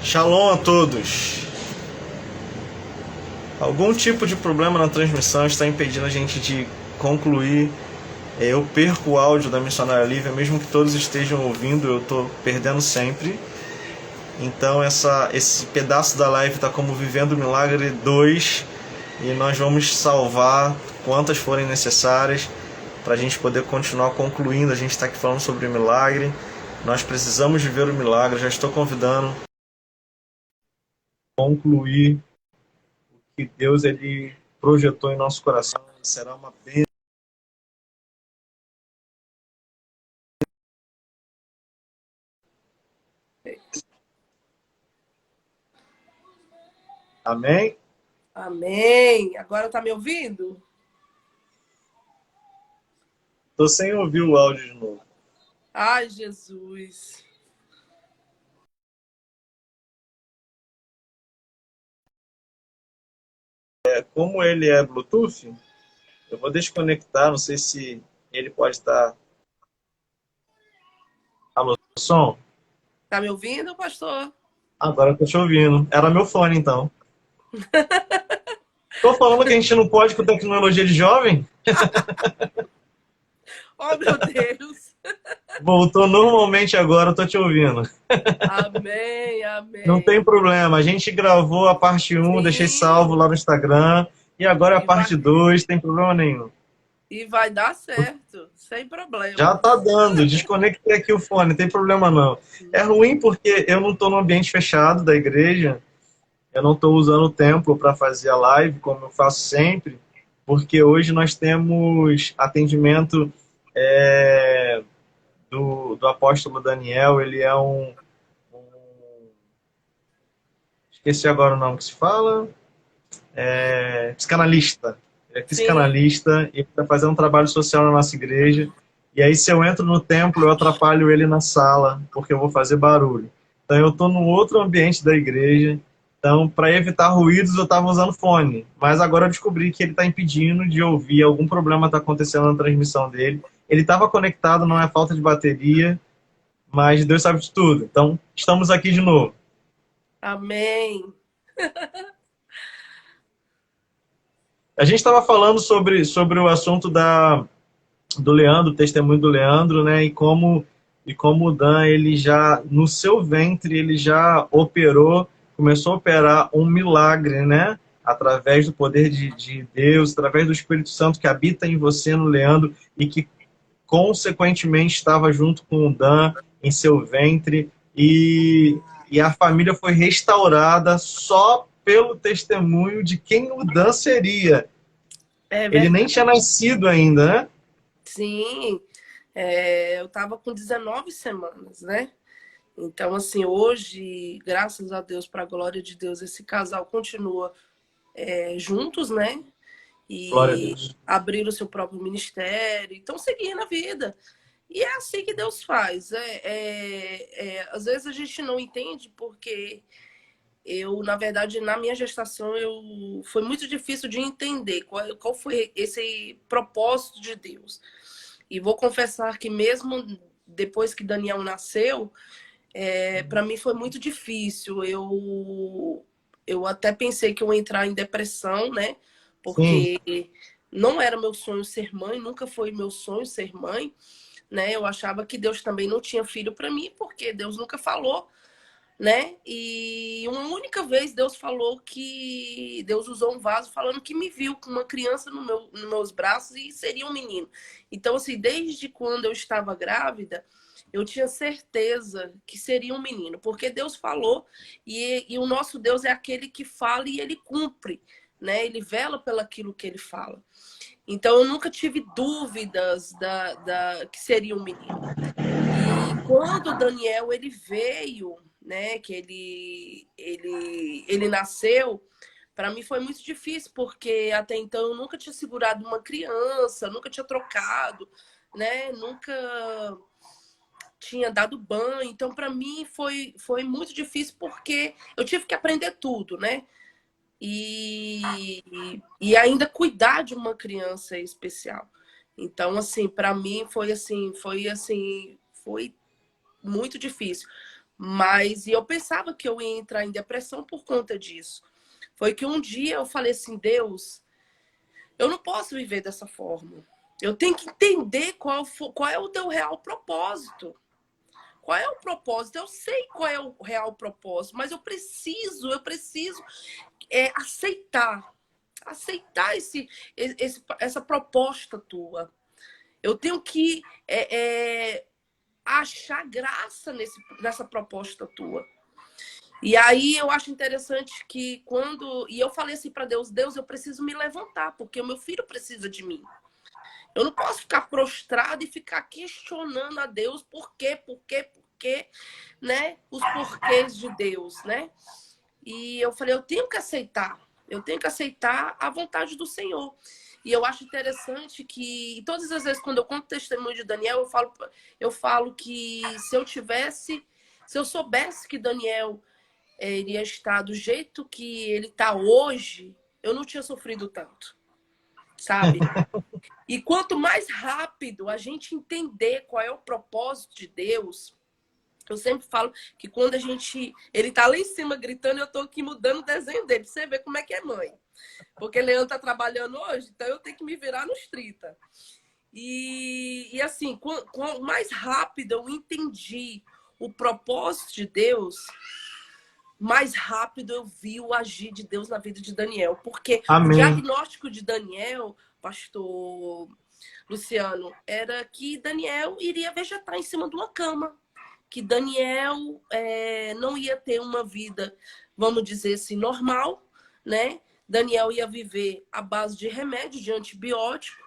Shalom a todos. Algum tipo de problema na transmissão está impedindo a gente de concluir. Eu perco o áudio da Missionária Lívia, mesmo que todos estejam ouvindo, eu estou perdendo sempre. Então esse pedaço da live está como Vivendo o Milagre 2 e nós vamos salvar quantas forem necessárias para a gente poder continuar concluindo. A gente está aqui falando sobre o milagre. Nós precisamos viver o milagre. Já estou convidando a concluir o que Deus ele projetou em nosso coração. Será uma bênção. Amém? Amém. Agora tá me ouvindo? Estou sem ouvir o áudio de novo. Ai, Jesus. Como ele é Bluetooth, eu vou desconectar, não sei se ele pode estar... Alô, som? Tá me ouvindo, pastor? Agora eu tô te ouvindo. Era meu fone, então. Tô falando que a gente não pode com tecnologia de jovem? Oh, meu Deus. Voltou normalmente agora, eu tô te ouvindo. Amém, amém. Não tem problema, a gente gravou a parte 1, Sim. deixei salvo lá no Instagram, e agora é a parte 2, tem problema nenhum. E vai dar certo, sem problema. Já tá dando, desconectei aqui o fone, não tem problema não. É ruim porque eu não tô no ambiente fechado da igreja, eu não tô usando o templo para fazer a live, como eu faço sempre, porque hoje nós temos atendimento do apóstolo Daniel. Ele é esqueci agora o nome que se fala, psicanalista. Ele é psicanalista e está fazendo um trabalho social na nossa igreja. E aí, se eu entro no templo, eu atrapalho ele na sala, porque eu vou fazer barulho. Então, eu estou num outro ambiente da igreja. Então, para evitar ruídos, eu estava usando fone. Mas agora eu descobri que ele está impedindo de ouvir. Algum problema está acontecendo na transmissão dele. Ele estava conectado, não é falta de bateria, mas Deus sabe de tudo. Então, estamos aqui de novo. Amém. A gente estava falando sobre o assunto do Leandro, o testemunho do Leandro, né? E como o Dan, ele já, no seu ventre, ele já operou, começou a operar um milagre, né? Através do poder de Deus, através do Espírito Santo que habita em você, no Leandro, e que, consequentemente, estava junto com o Dan em seu ventre. E a família foi restaurada só pelo testemunho de quem o Dan seria. Ele nem tinha nascido ainda, né? Sim, eu tava com 19 semanas, né? Então, assim, hoje, graças a Deus, para a glória de Deus, esse casal continua juntos, né? Glória a E Deus. abriram o seu próprio ministério, estão seguindo a vida. E é assim que Deus faz. Às vezes a gente não entende porque na verdade, na minha gestação, foi muito difícil de entender qual foi esse propósito de Deus. E vou confessar que mesmo depois que Daniel nasceu, para mim foi muito difícil. Eu até pensei que eu ia entrar em depressão, né? Porque não era meu sonho ser mãe, nunca foi meu sonho ser mãe, né? Eu achava que Deus também não tinha filho para mim, porque Deus nunca falou, né? E uma única vez Deus usou um vaso falando que me viu com uma criança nos meus braços e seria um menino. Então, assim, desde quando eu estava grávida, eu tinha certeza que seria um menino, porque Deus falou e o nosso Deus é aquele que fala e ele cumpre, né? Ele vela pelaquilo que ele fala. Então, eu nunca tive dúvidas que seria um menino. E quando o Daniel ele veio, né, que ele nasceu, para mim foi muito difícil, porque até então eu nunca tinha segurado uma criança, nunca tinha trocado, né, nunca tinha dado banho. Então, para mim foi muito difícil, porque eu tive que aprender tudo, né? E ainda cuidar de uma criança especial. Então, assim, para mim foi muito difícil. Mas e eu pensava que eu ia entrar em depressão por conta disso. Foi que um dia eu falei assim, Deus, eu não posso viver dessa forma. Eu tenho que entender qual é o teu real propósito. Qual é o propósito? Eu sei qual é o real propósito, mas eu preciso aceitar essa proposta tua. Eu tenho que achar graça nessa proposta tua. E aí eu acho interessante que e eu falei assim para Deus, Deus, eu preciso me levantar, porque o meu filho precisa de mim. Eu não posso ficar prostrado e ficar questionando a Deus por quê, né? Os porquês de Deus, né? E eu falei, eu tenho que aceitar a vontade do Senhor. E eu acho interessante que todas as vezes quando eu conto o testemunho de Daniel, eu falo que se eu soubesse que Daniel iria estar do jeito que ele está hoje, eu não tinha sofrido tanto, sabe? E quanto mais rápido a gente entender qual é o propósito de Deus, eu sempre falo que quando ele tá lá em cima gritando, eu tô aqui mudando o desenho dele, pra você ver como é que é mãe. Porque Leandro tá trabalhando hoje, então eu tenho que me virar nos 30. E assim, quanto mais rápido eu entendi o propósito de Deus, mais rápido eu vi o agir de Deus na vida de Daniel. Porque o Amém. diagnóstico de Daniel, pastor Luciano, era que Daniel iria vegetar em cima de uma cama. Que Daniel não ia ter uma vida, vamos dizer assim, normal, né? Daniel ia viver à base de remédio, de antibiótico.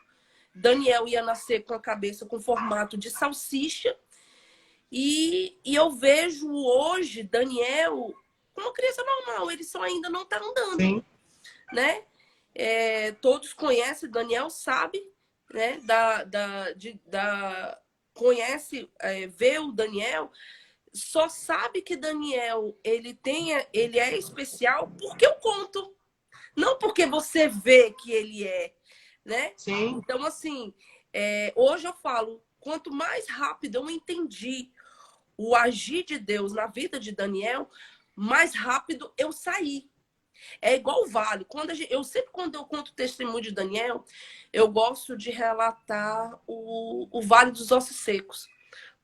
Daniel ia nascer com a cabeça com formato de salsicha. E eu vejo hoje Daniel como uma criança normal, ele só ainda não está andando, Sim. né? Todos conhecem, Daniel sabe, né? Conhece, vê o Daniel, só sabe que Daniel ele é especial porque eu conto, não porque você vê que ele é, né? Sim. Então, assim, hoje eu falo, quanto mais rápido eu entendi o agir de Deus na vida de Daniel, mais rápido eu saí. É igual o vale. Quando eu conto o testemunho de Daniel, eu gosto de relatar o vale dos ossos secos.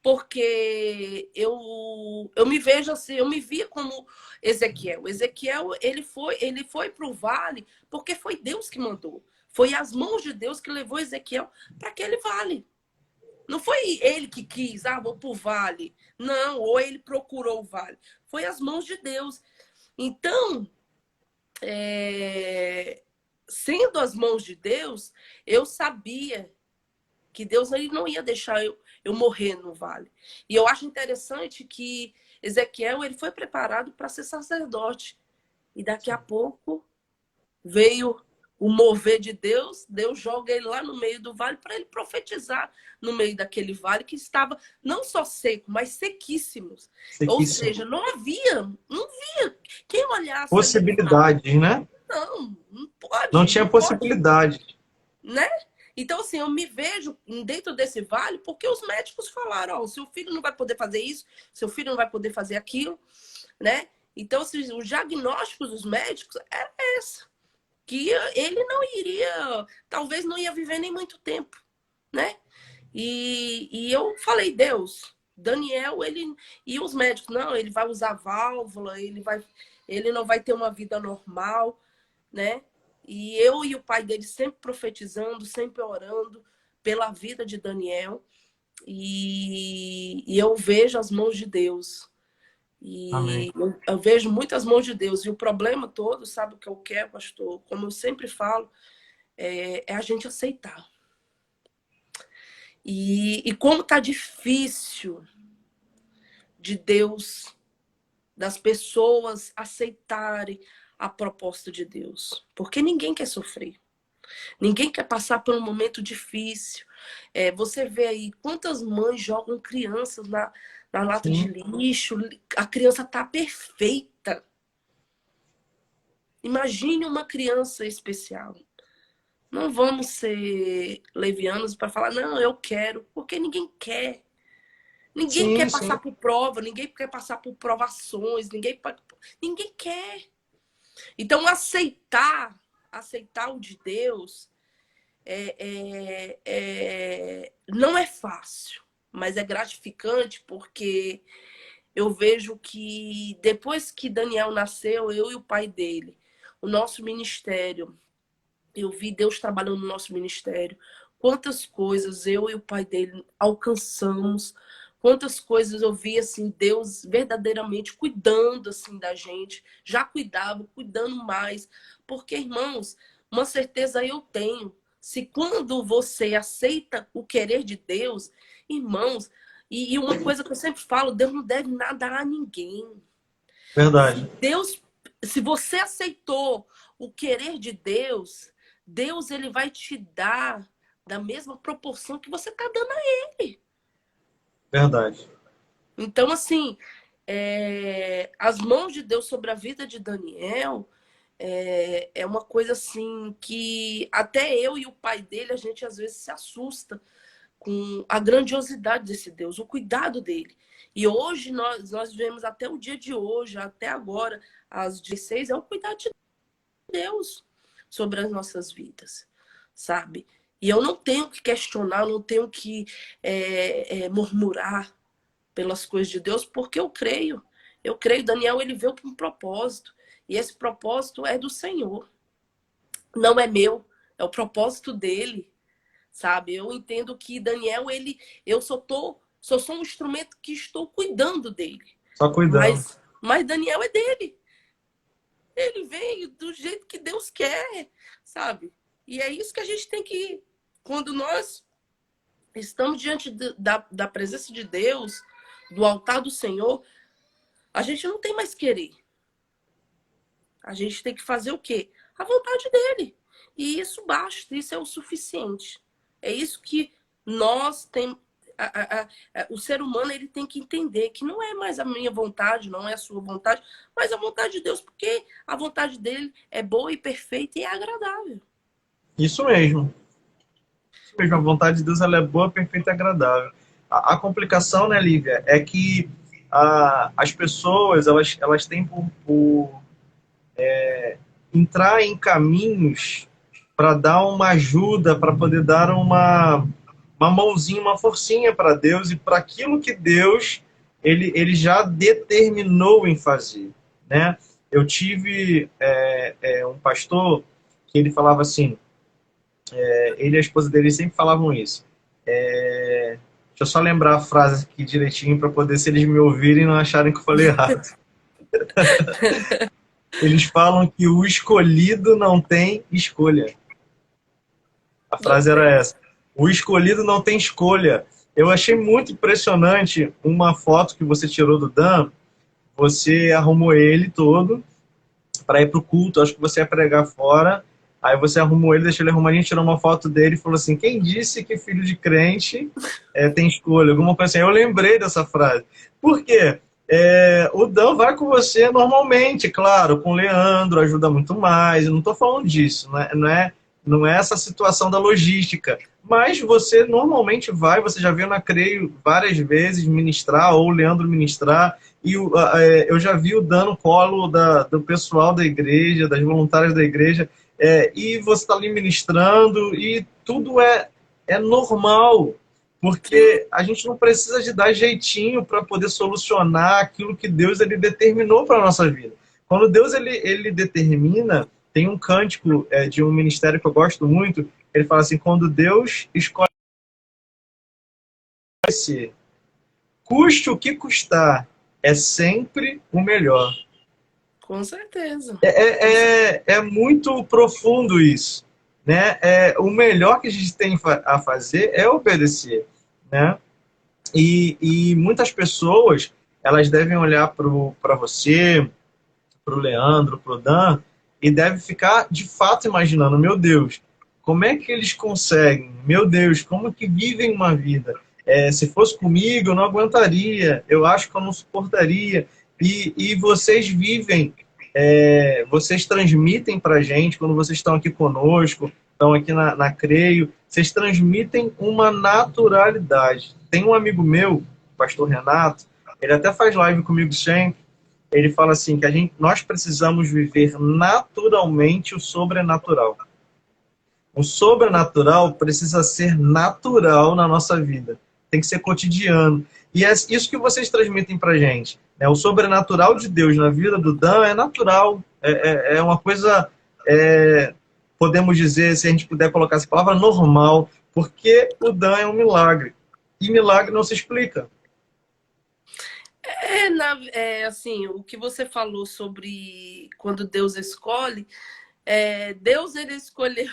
Porque eu me vejo assim, eu me via como Ezequiel. Ezequiel, ele foi para o vale porque foi Deus que mandou. Foi as mãos de Deus que levou Ezequiel para aquele vale. Não foi ele que quis, vou para o vale. Não, ou ele procurou o vale. Foi as mãos de Deus. Então, sendo as mãos de Deus, eu sabia que Deus ele não ia deixar eu morrer no vale. E eu acho interessante que Ezequiel ele foi preparado para ser sacerdote. E daqui a pouco veio o mover de Deus, Deus joga ele lá no meio do vale para ele profetizar no meio daquele vale que estava não só seco, mas sequíssimos. Ou Sequíssimo. seja, não via quem olhasse ali e falasse, Possibilidades, né? não Não pode, tinha não pode, possibilidade. né? Então, assim, eu me vejo dentro desse vale porque os médicos falaram, seu filho não vai poder fazer isso, seu filho não vai poder fazer aquilo, né? Então, assim, os diagnósticos dos médicos era esse, que ele não iria, talvez não ia viver nem muito tempo, né? E eu falei, Deus, Daniel, e os médicos, não, ele vai usar válvula, ele não vai ter uma vida normal, né? E eu e o pai dele sempre profetizando, sempre orando pela vida de Daniel. E eu vejo as mãos de Deus. Amém. E eu vejo muitas mãos de Deus. E o problema todo, sabe o que eu quero, pastor? Como eu sempre falo, é a gente aceitar. E como tá difícil de Deus, das pessoas aceitarem a proposta de Deus. Porque ninguém quer sofrer. Ninguém quer passar por um momento difícil. Você vê aí quantas mães jogam crianças na lata de Sim. lixo. A criança tá perfeita. Imagine uma criança especial. Não vamos ser levianos para falar, não, eu quero, porque ninguém quer. Ninguém Sim, quer sim. passar por prova, ninguém quer passar por provações, ninguém quer. Então, aceitar o de Deus não é fácil, mas é gratificante porque eu vejo que depois que Daniel nasceu, eu e o pai dele, o nosso ministério, eu vi Deus trabalhando no nosso ministério. Quantas coisas eu e o pai dele alcançamos. Quantas coisas eu vi assim Deus verdadeiramente cuidando assim da gente, já cuidava, cuidando mais, porque irmãos, uma certeza eu tenho, se quando você aceita o querer de Deus, irmãos, e uma coisa que eu sempre falo, Deus não deve nada a ninguém. Se Verdade. Deus, se você aceitou o querer de Deus, Deus ele vai te dar da mesma proporção que você está dando a ele. Verdade. Então, assim, as mãos de Deus sobre a vida de Daniel é uma coisa assim que até eu e o pai dele, a gente às vezes se assusta com a grandiosidade desse Deus, o cuidado dele. E hoje nós vemos até o dia de hoje, até agora, às 16, é o cuidado de Deus sobre as nossas vidas, sabe? E eu não tenho que questionar, eu não tenho que murmurar pelas coisas de Deus, porque eu creio. Eu creio, Daniel, ele veio para um propósito. E esse propósito é do Senhor. Não é meu, é o propósito dele, sabe? Eu entendo que Daniel, eu só sou um instrumento que estou cuidando dele. Só cuidando. Mas Daniel é dele. Ele veio do jeito que Deus quer, sabe? E é isso que a gente tem que, quando nós estamos diante da presença de Deus, do altar do Senhor, a gente não tem mais querer. A gente tem que fazer o quê? A vontade dele. E isso basta, isso é o suficiente. É isso que nós temos. O ser humano ele tem que entender que não é mais a minha vontade, não é a sua vontade, mas a vontade de Deus, porque a vontade dele é boa e perfeita e é agradável. Isso mesmo. Isso mesmo. A vontade de Deus ela é boa, perfeita e agradável. A complicação, né, Lívia, é que as pessoas elas têm por entrar em caminhos para dar uma ajuda, para poder dar uma mãozinha, uma forcinha para Deus e para aquilo que Deus ele já determinou em fazer, né? Eu tive um pastor que ele falava assim, ele e a esposa dele sempre falavam isso. Deixa eu só lembrar a frase aqui direitinho para poder, se eles me ouvirem, não acharem que eu falei errado. Eles falam que o escolhido não tem escolha. A Não frase era tem. essa. O escolhido não tem escolha. Eu achei muito impressionante uma foto que você tirou do Dan. Você arrumou ele todo para ir para o culto. Acho que você ia pregar fora. Aí você arrumou ele, deixou ele arrumadinho, tirou uma foto dele e falou assim: quem disse que filho de crente tem escolha? Alguma coisa assim. Eu lembrei dessa frase. Por quê? O Dan vai com você normalmente, claro, com o Leandro, ajuda muito mais. Eu não estou falando disso, não é essa situação da logística. Mas você normalmente vai, você já viu na Creio várias vezes ministrar, ou o Leandro ministrar, e eu já vi o Dan no colo do pessoal da igreja, das voluntárias da igreja, e você está ali ministrando, e tudo é normal, Sim, porque a gente não precisa de dar jeitinho para poder solucionar aquilo que Deus ele determinou para a nossa vida. Quando Deus ele determina, tem um cântico de um ministério que eu gosto muito, ele fala assim, quando Deus escolhe ser, custe o que custar, é sempre o melhor. com certeza. É muito profundo isso, né? O melhor que a gente tem a fazer é obedecer, né? E muitas pessoas, elas devem olhar para você, para o Leandro, para o Dan, e devem ficar, de fato, imaginando, meu Deus, como é que eles conseguem? Meu Deus, como que vivem uma vida? Se fosse comigo, eu não aguentaria, eu acho que eu não suportaria. E vocês vivem, vocês transmitem para a gente, quando vocês estão aqui conosco, estão aqui na Creio, vocês transmitem uma naturalidade. Tem um amigo meu pastor Renato, ele até faz live comigo sempre, ele fala assim, que nós precisamos viver naturalmente o sobrenatural. O sobrenatural precisa ser natural na nossa vida. Tem que ser cotidiano. E é isso que vocês transmitem pra gente. Né? O sobrenatural de Deus na vida do Dan é natural. É uma coisa, podemos dizer, se a gente puder colocar essa palavra, normal. Porque o Dan é um milagre. E milagre não se explica. Assim, o que você falou sobre quando Deus escolhe, Deus ele escolheu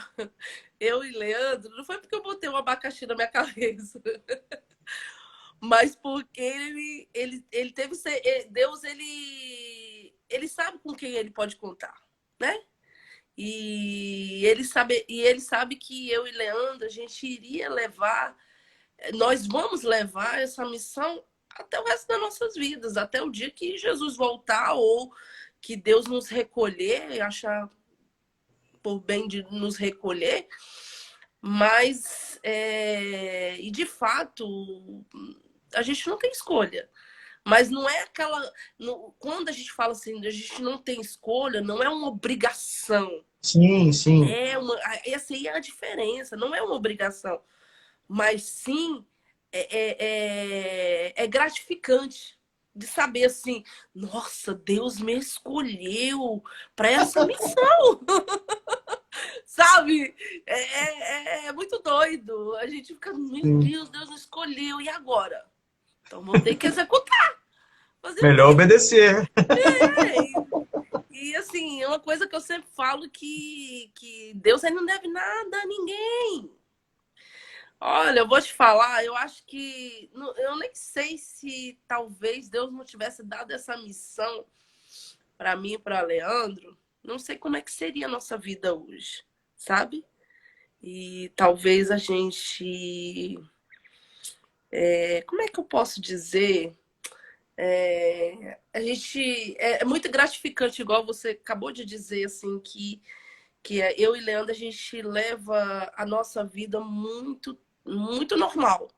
eu e Leandro, não foi porque eu botei um abacaxi na minha cabeça, mas porque ele teve Deus ele sabe com quem ele pode contar, né? E ele sabe que eu e Leandro a gente iria levar, nós vamos levar essa missão até o resto das nossas vidas, até o dia que Jesus voltar ou que Deus nos recolher, achar por bem de nos recolher, mas e de fato a gente não tem escolha, mas não é aquela, quando a gente fala assim, a gente não tem escolha, não é uma obrigação. Sim, sim. Essa aí é a diferença, não é uma obrigação, mas sim é gratificante de saber assim, nossa, Deus me escolheu para essa missão. Sabe? É muito doido. A gente fica, meu Deus, Deus me escolheu, e agora? Então vou ter que executar. Melhor obedecer. E assim, é uma coisa que eu sempre falo que Deus aí não deve nada a ninguém. Olha, eu vou te falar, eu acho que eu nem sei se talvez Deus não tivesse dado essa missão para mim e para Leandro, não sei como é que seria a nossa vida hoje, sabe? E talvez a gente, como é que eu posso dizer? A gente é muito gratificante, igual você acabou de dizer, assim, que eu e Leandro a gente leva a nossa vida muito muito normal,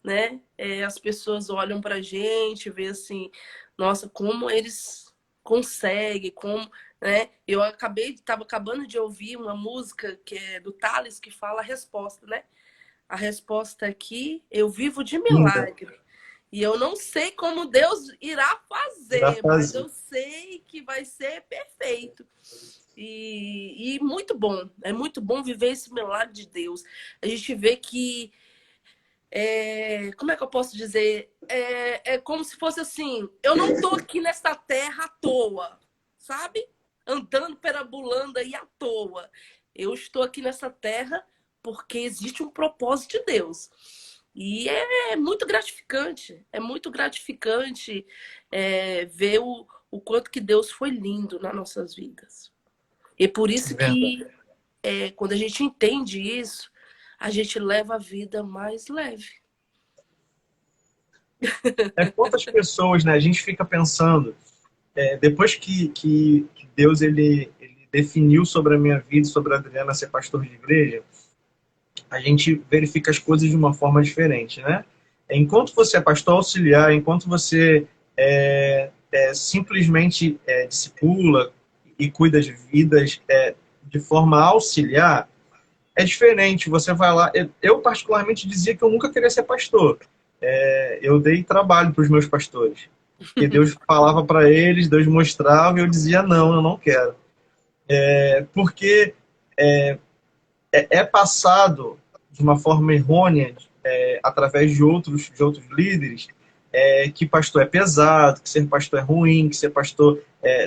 né? As pessoas olham pra gente, vê assim, nossa, como eles conseguem, como, né? Tava acabando de ouvir uma música que é do Thales, que fala a resposta, né? A resposta aqui, eu vivo de milagre. E eu não sei como Deus irá fazer, mas eu sei que vai ser perfeito. E muito bom, é muito bom viver esse milagre de Deus. A gente vê que, como é que eu posso dizer? É como se fosse assim, eu não estou aqui nessa terra à toa, sabe? Andando, perambulando aí à toa. Eu estou aqui nessa terra porque existe um propósito de Deus. E é muito gratificante, ver o quanto que Deus foi lindo nas nossas vidas. E por isso que quando a gente entende isso, a gente leva a vida mais leve. Quantas pessoas, né? A gente fica pensando, depois que Deus ele definiu sobre a minha vida, sobre a Adriana ser pastor de igreja, a gente verifica as coisas de uma forma diferente, né? Enquanto você é pastor auxiliar, enquanto você simplesmente discipula e cuida de vidas de forma auxiliar, é diferente. Você vai lá... Eu particularmente dizia que eu nunca queria ser pastor. Eu dei trabalho para os meus pastores. Porque Deus falava para eles, Deus mostrava, e eu dizia, não, eu não quero. Porque é passado de uma forma errônea, através de outros líderes, que pastor é pesado, que ser pastor é ruim, que ser pastor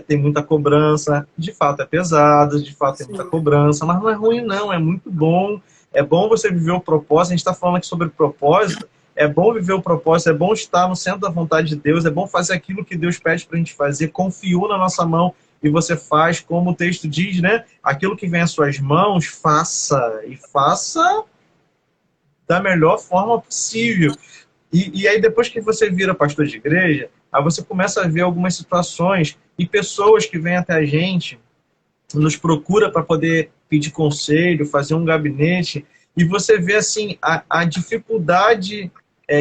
tem muita cobrança. De fato é pesado, de fato tem muita cobrança, mas não é ruim não, é muito bom. É bom você viver o propósito. A gente está falando aqui sobre propósito. É bom viver o propósito, é bom estar no centro da vontade de Deus, é bom fazer aquilo que Deus pede para a gente fazer, confiou na nossa mão e você faz, como o texto diz, né? Aquilo que vem às suas mãos, faça, e faça da melhor forma possível. E aí depois que você vira pastor de igreja, aí você começa a ver algumas situações e pessoas que vêm até a gente, nos procura para poder pedir conselho, fazer um gabinete, e você vê assim a dificuldade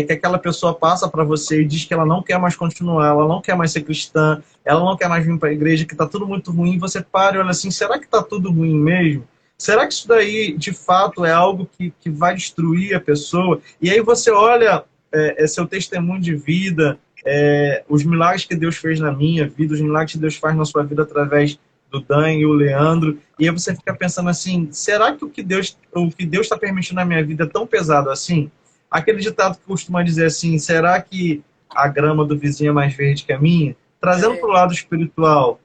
que aquela pessoa passa para você e diz que ela não quer mais continuar, ela não quer mais ser cristã, ela não quer mais vir para a igreja, que está tudo muito ruim, você para e olha assim, será que está tudo ruim mesmo? Será que isso daí, de fato, é algo que vai destruir a pessoa? E aí você olha seu testemunho de vida, os milagres que Deus fez na minha vida, os milagres que Deus faz na sua vida através do Dan e o Leandro, e aí você fica pensando assim, será que o que Deus está permitindo na minha vida é tão pesado assim? Aquele ditado que costuma dizer assim, será que a grama do vizinho é mais verde que a minha? Trazendo para o É, lado espiritual,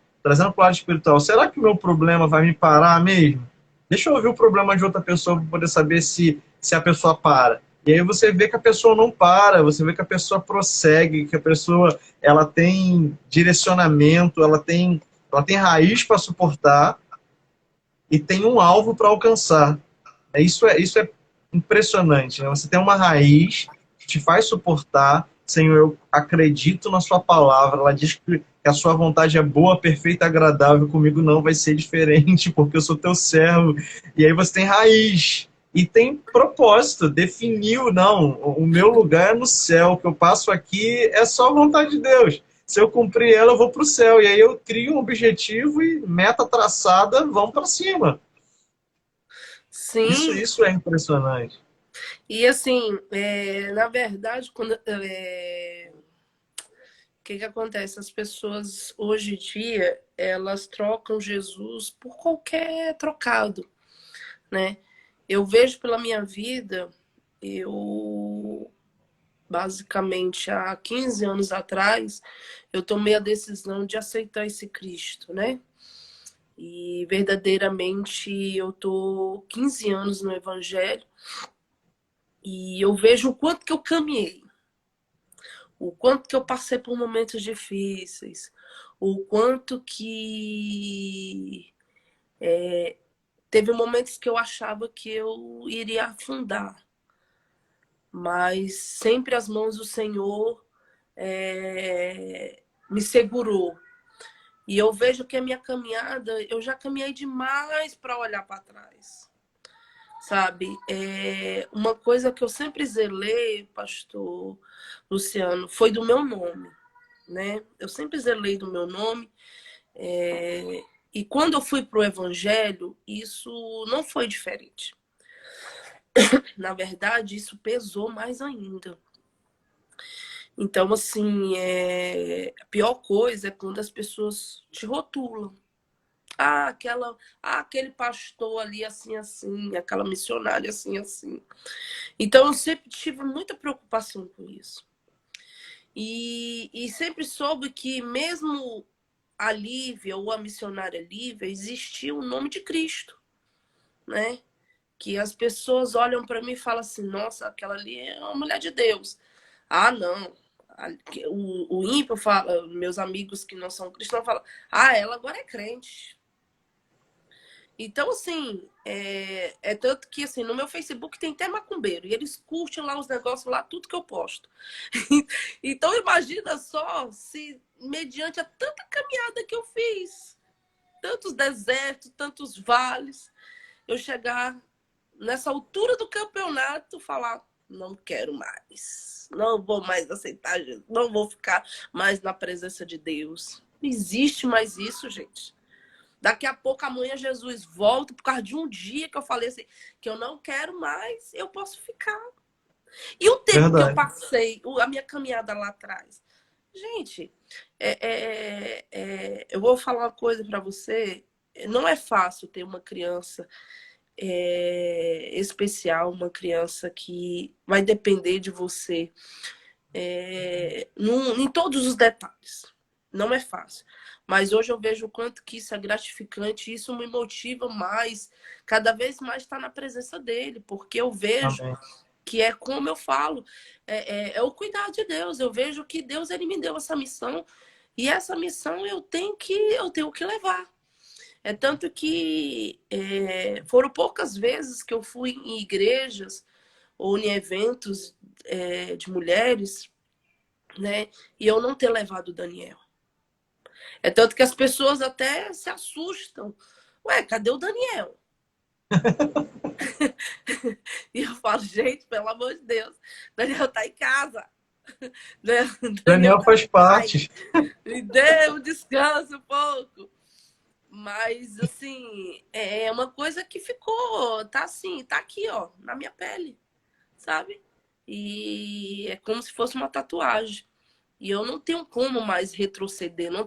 será que o meu problema vai me parar mesmo? Deixa eu ouvir o problema de outra pessoa para poder saber se a pessoa para. E aí você vê que a pessoa não para, você vê que a pessoa prossegue, que a pessoa ela tem direcionamento, ela tem raiz para suportar e tem um alvo para alcançar. Isso é impressionante. Né? Você tem uma raiz que te faz suportar. Senhor, eu acredito na sua palavra. Ela diz que a sua vontade é boa, perfeita, agradável. Comigo não vai ser diferente, porque eu sou teu servo. E aí você tem raiz. E tem propósito, definiu, não, o meu lugar é no céu, o que eu passo aqui é só a vontade de Deus. Se eu cumprir ela, eu vou para o céu. E aí eu crio um objetivo e meta traçada, vamos para cima. Isso, sim, isso é impressionante. e assim, na verdade, o que que acontece? As pessoas hoje em dia, elas trocam Jesus por qualquer trocado, né? Eu vejo pela minha vida, eu basicamente há 15 anos atrás, eu tomei a decisão de aceitar esse Cristo, né? E verdadeiramente eu tô 15 anos no evangelho e eu vejo o quanto que eu caminhei, o quanto que eu passei por momentos difíceis, o quanto que teve momentos que eu achava que eu iria afundar, mas sempre as mãos do Senhor me segurou. E eu vejo que a minha caminhada, eu já caminhei demais para olhar para trás, sabe? Uma coisa que eu sempre zelei, pastor Luciano, foi do meu nome, né? Eu sempre zelei do meu nome. E quando eu fui para o evangelho, isso não foi diferente. Na verdade, isso pesou mais ainda. Então, assim, a pior coisa é quando as pessoas te rotulam. Aquele pastor ali assim, assim, aquela missionária assim, assim. Então, eu sempre tive muita preocupação com isso. E sempre soube que mesmo a Lívia ou a missionária Lívia, existia o nome de Cristo, né? Que as pessoas olham para mim e falam assim, nossa, aquela ali é uma mulher de Deus. Ah, não. O ímpio fala, meus amigos que não são cristãos falam, ela agora é crente. Então, assim, tanto que assim, no meu Facebook tem até macumbeiro, e eles curtem lá os negócios lá, tudo que eu posto. Então, imagina só se, mediante a tanta caminhada que eu fiz, tantos desertos, tantos vales, eu chegar nessa altura do campeonato falar, não quero mais, não vou mais aceitar Jesus, não vou ficar mais na presença de Deus. Não existe mais isso, gente. Daqui a pouco amanhã Jesus volta por causa de um dia que eu falei assim, que eu não quero mais, eu posso ficar. E o tempo que eu Verdade. passei, a minha caminhada lá atrás. Gente, eu vou falar uma coisa para você. Não é fácil ter uma criança especial, uma criança que vai depender de você em todos os detalhes. Não é fácil. Mas hoje eu vejo o quanto que isso é gratificante, e isso me motiva mais, cada vez mais estar na presença dele, porque eu vejo Amém. que é como eu falo, é o cuidado de Deus. Eu vejo que Deus ele me deu essa missão, e essa missão eu tenho que levar. É tanto que foram poucas vezes que eu fui em igrejas ou em eventos de mulheres, né? E eu não ter levado o Daniel. É tanto que as pessoas até se assustam. Ué, cadê o Daniel? E eu falo, gente, pelo amor de Deus, Daniel tá em casa. Daniel Daniel tá faz com o pai. parte. Me dê um descanso um pouco. Mas, assim, é uma coisa que ficou, tá assim, tá aqui, ó, na minha pele, sabe? E é como se fosse uma tatuagem. E eu não tenho como mais retroceder, não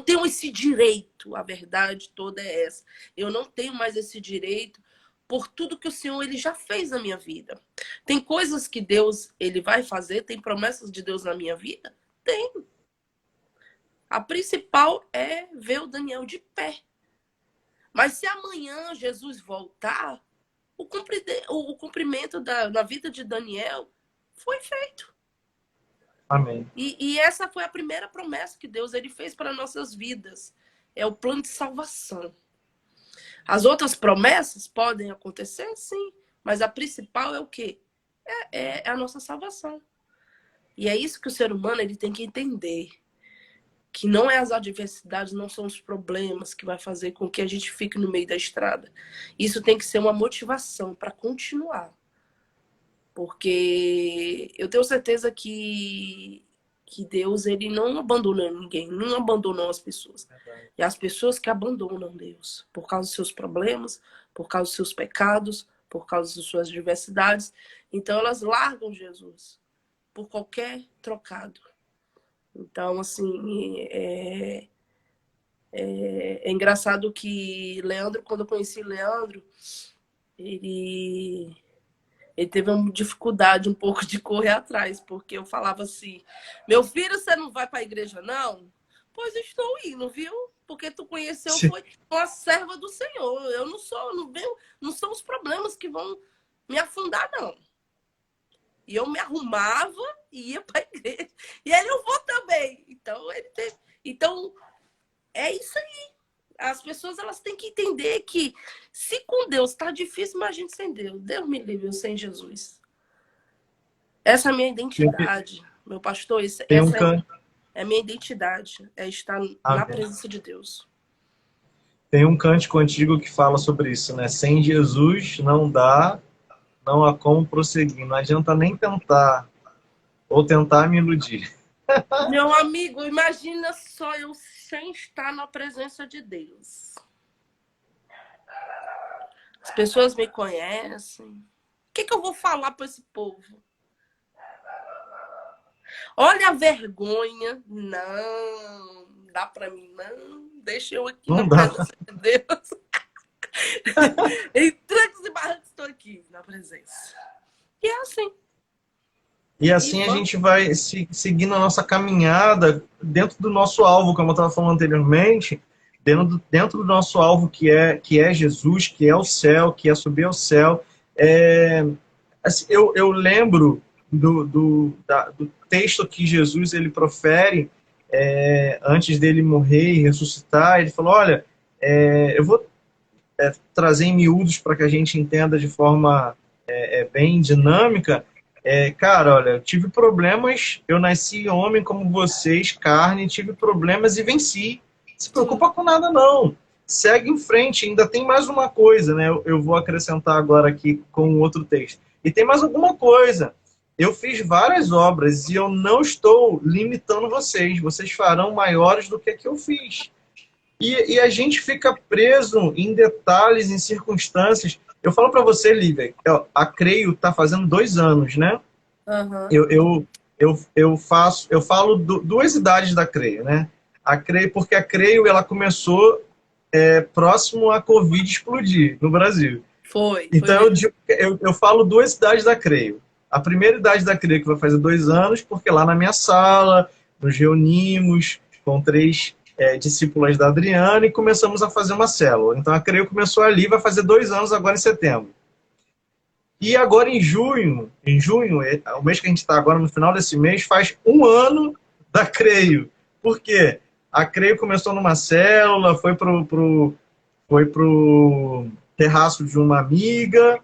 tenho esse direito, a verdade toda é essa. Eu não tenho mais esse direito por tudo que o Senhor ele já fez na minha vida. Tem coisas que Deus ele vai fazer, tem promessas de Deus na minha vida? Tem. A principal é ver o Daniel de pé. Mas se amanhã Jesus voltar, o cumprimento da vida de Daniel foi feito. Amém. E essa foi a primeira promessa que Deus ele fez para nossas vidas. É o plano de salvação. As outras promessas podem acontecer, sim. Mas a principal é o quê? É a nossa salvação. E é isso que o ser humano ele tem que entender. Que não é as adversidades, não são os problemas que vai fazer com que a gente fique no meio da estrada. Isso tem que ser uma motivação para continuar. Porque eu tenho certeza que Deus ele não abandona ninguém, não abandonou as pessoas. E as pessoas que abandonam Deus por causa dos seus problemas, por causa dos seus pecados, por causa das suas adversidades, então elas largam Jesus por qualquer trocado. Então, assim, é engraçado que Leandro, quando eu conheci Leandro, ele teve uma dificuldade um pouco de correr atrás, porque eu falava assim, meu filho, você não vai para a igreja, não? Pois estou indo, viu? Porque tu conheceu, Sim. foi uma serva do Senhor. Eu não sou, não são os problemas que vão me afundar, não. E eu me arrumava e ia para a igreja. E ele, eu vou também. Então, então, é isso aí. As pessoas elas têm que entender que se com Deus está difícil, imagine sem Deus. Deus me livre, eu sem Jesus. Essa é a minha identidade, meu pastor. Tem um Essa canto. é a minha identidade. É estar na Amém. presença de Deus. Tem um cântico antigo que fala sobre isso, né? Sem Jesus não dá, não há como prosseguir. Não adianta nem tentar, ou tentar me iludir. Meu amigo, imagina só eu sem estar na presença de Deus. As pessoas me conhecem. O que eu vou falar para esse povo? Olha a vergonha. Não, dá para mim, não. Deixa eu aqui na Não dá. presença de Deus. Em trancos e barrancos estou aqui na presença. E é assim. E E assim a vamos. gente vai seguindo a nossa caminhada dentro do nosso alvo, como eu estava falando anteriormente, dentro do nosso alvo que é Jesus, que é o céu, que é subir ao céu. Assim, eu lembro do texto que Jesus ele profere antes dele morrer e ressuscitar. Ele falou, olha, eu vou trazer em miúdos para que a gente entenda de forma bem dinâmica. Cara, olha, eu tive problemas, eu nasci homem como vocês, carne, tive problemas e venci. Não se preocupa com nada, não. Segue em frente, ainda tem mais uma coisa, né? Eu vou acrescentar agora aqui com outro texto. E tem mais alguma coisa. Eu fiz várias obras e eu não estou limitando vocês. Vocês farão maiores do que a que eu fiz. E a gente fica preso em detalhes, em circunstâncias. Eu falo para você, Lívia, a Creio está fazendo 2 anos, né? Uhum. Eu falo duas idades da Creio, né? A Creio, porque a Creio ela começou próximo à Covid explodir no Brasil. Foi Então mesmo. eu falo duas idades da Creio. A primeira idade da Creio que vai fazer 2 anos, porque lá na minha sala nos reunimos com 3 discípulas da Adriana e começamos a fazer uma célula. Então a Creio começou ali, vai fazer 2 anos agora em setembro. E agora em junho, o mês que a gente está agora, no final desse mês, faz 1 ano da Creio. Por quê? A Creio começou numa célula, foi pro terraço de uma amiga,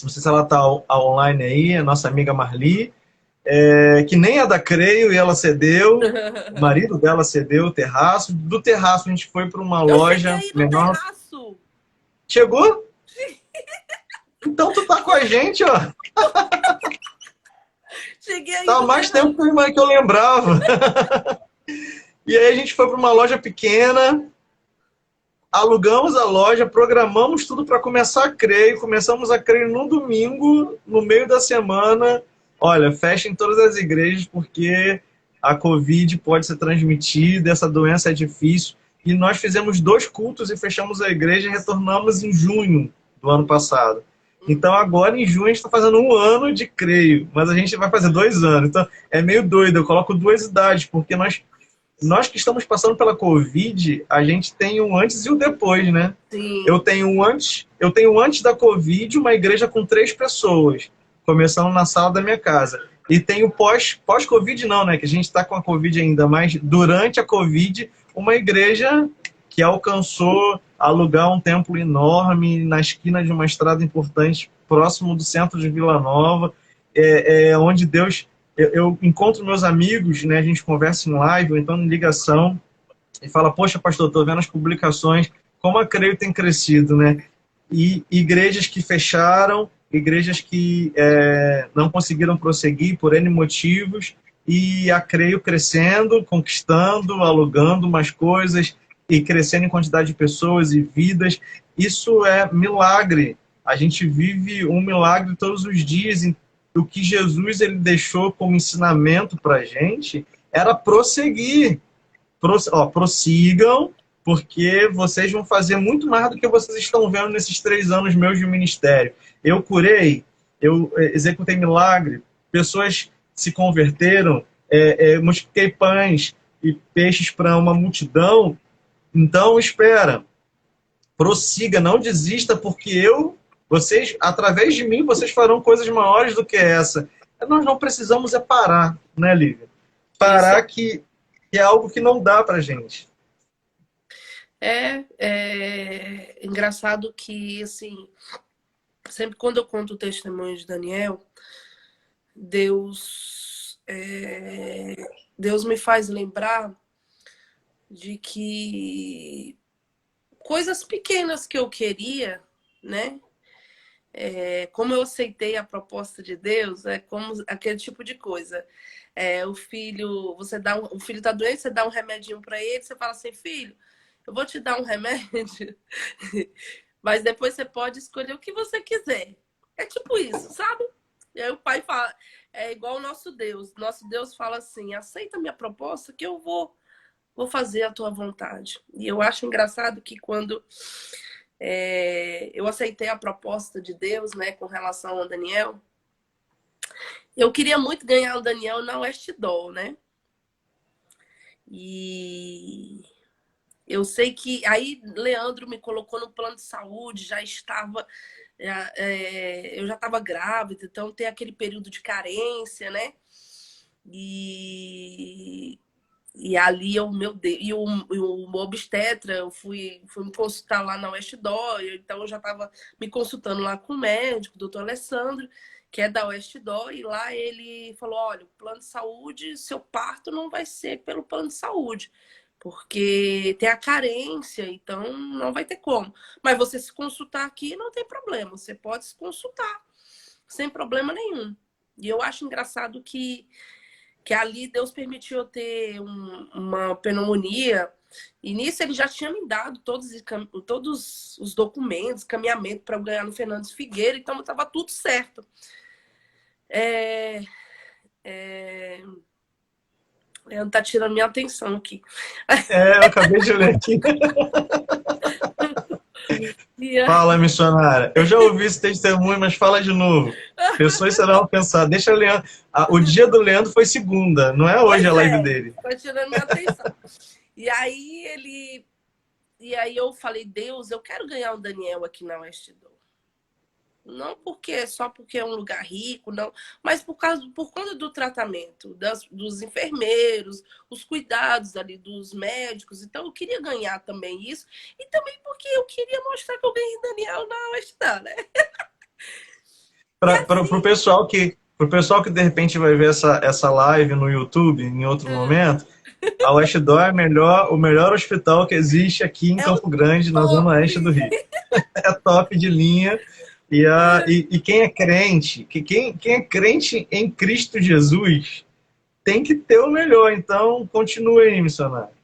não sei se ela está online aí, a nossa amiga Marli, que nem é da Creio e ela cedeu, o marido dela cedeu o terraço. Do terraço a gente foi para uma Eu cheguei loja aí no menor. terraço. Chegou? Então tu tá com a gente, ó. Cheguei aí Tá há no mais tempo que eu lembrava. E aí a gente foi para uma loja pequena, alugamos a loja, programamos tudo para começar a crer. Começamos a crer no domingo, no meio da semana. Olha, fechem todas as igrejas porque a Covid pode ser transmitida, essa doença é difícil. E nós fizemos 2 cultos e fechamos a igreja e retornamos em junho do ano passado. Então agora em junho a gente está fazendo 1 ano de creio, mas a gente vai fazer 2 anos. Então é meio doido, eu coloco 2 idades, porque nós que estamos passando pela Covid, a gente tem um antes e o depois, né? Sim. Eu tenho antes da Covid uma igreja com 3 pessoas, começando na sala da minha casa. E tem o pós-Covid não, né? Que a gente está com a Covid ainda, mas durante a Covid, uma igreja que alcançou alugar um templo enorme na esquina de uma estrada importante, próximo do centro de Vila Nova, onde Deus... Eu encontro meus amigos, né? A gente conversa em live ou então em ligação e fala, poxa, pastor, estou vendo as publicações, como a Creio tem crescido, né? E igrejas que fecharam, igrejas que não conseguiram prosseguir por N motivos, e a Creio crescendo, conquistando, alugando mais coisas e crescendo em quantidade de pessoas e vidas. Isso é milagre. A gente vive um milagre todos os dias. O que Jesus ele deixou como ensinamento para a gente era prosseguir. Prossigam, porque vocês vão fazer muito mais do que vocês estão vendo nesses 3 anos meus de ministério. Eu curei, eu executei milagre, pessoas se converteram, multipliquei pães e peixes para uma multidão. Então, espera, prossiga, não desista, porque vocês, através de mim, vocês farão coisas maiores do que essa. Nós não precisamos parar, né, Lívia? Parar que é algo que não dá pra gente. É engraçado que, assim, sempre quando eu conto o testemunho de Daniel, Deus me faz lembrar de que coisas pequenas que eu queria, né? Como eu aceitei a proposta de Deus, é como aquele tipo de coisa. O filho tá doente, você dá um remedinho para ele, você fala assim, filho, eu vou te dar um remédio, mas depois você pode escolher o que você quiser. É tipo isso, sabe? E aí o pai fala, é igual o nosso Deus. Nosso Deus fala assim, aceita a minha proposta que eu vou fazer a tua vontade. E eu acho engraçado que quando eu aceitei a proposta de Deus, né, com relação ao Daniel, eu queria muito ganhar o Daniel na Westdoll, né? E eu sei que aí Leandro me colocou no plano de saúde, eu já estava grávida, então tem aquele período de carência, né? E ali, meu Deus, e o obstetra, eu fui me consultar lá na Westdoll, então eu já estava me consultando lá com o médico, o doutor Alessandro, que é da Westdoll, e lá ele falou, olha, o plano de saúde, seu parto não vai ser pelo plano de saúde, porque tem a carência, então não vai ter como. Mas você se consultar aqui, não tem problema, você pode se consultar, sem problema nenhum. E eu acho engraçado que ali Deus permitiu eu ter uma pneumonia, e nisso ele já tinha me dado todos os documentos, caminhamento para eu ganhar no Fernandes Figueira, então estava tudo certo. Leandro tá tirando minha atenção aqui. Eu acabei de ler aqui. Fala, missionária. Eu já ouvi esse testemunho, mas fala de novo. Pessoas serão alcançadas. Deixa o Leandro. O dia do Leandro foi segunda, não é hoje a live dele. Tá tirando minha atenção. E aí eu falei, Deus, eu quero ganhar o Daniel aqui na Westdoll. Não só porque é um lugar rico, não, mas por conta do tratamento, dos enfermeiros, os cuidados ali dos médicos. Então eu queria ganhar também isso. E também porque eu queria mostrar que eu ganhei Daniel na Westdoll, né? Para o pessoal que Pro pessoal que de repente vai ver essa live no YouTube em outro É, momento, a Westdoor é o melhor hospital que existe aqui em é o Campo Grande, na zona top! oeste do Rio. É top de linha. E quem é crente, quem é crente em Cristo Jesus, tem que ter o melhor. Então, continue aí, missionário.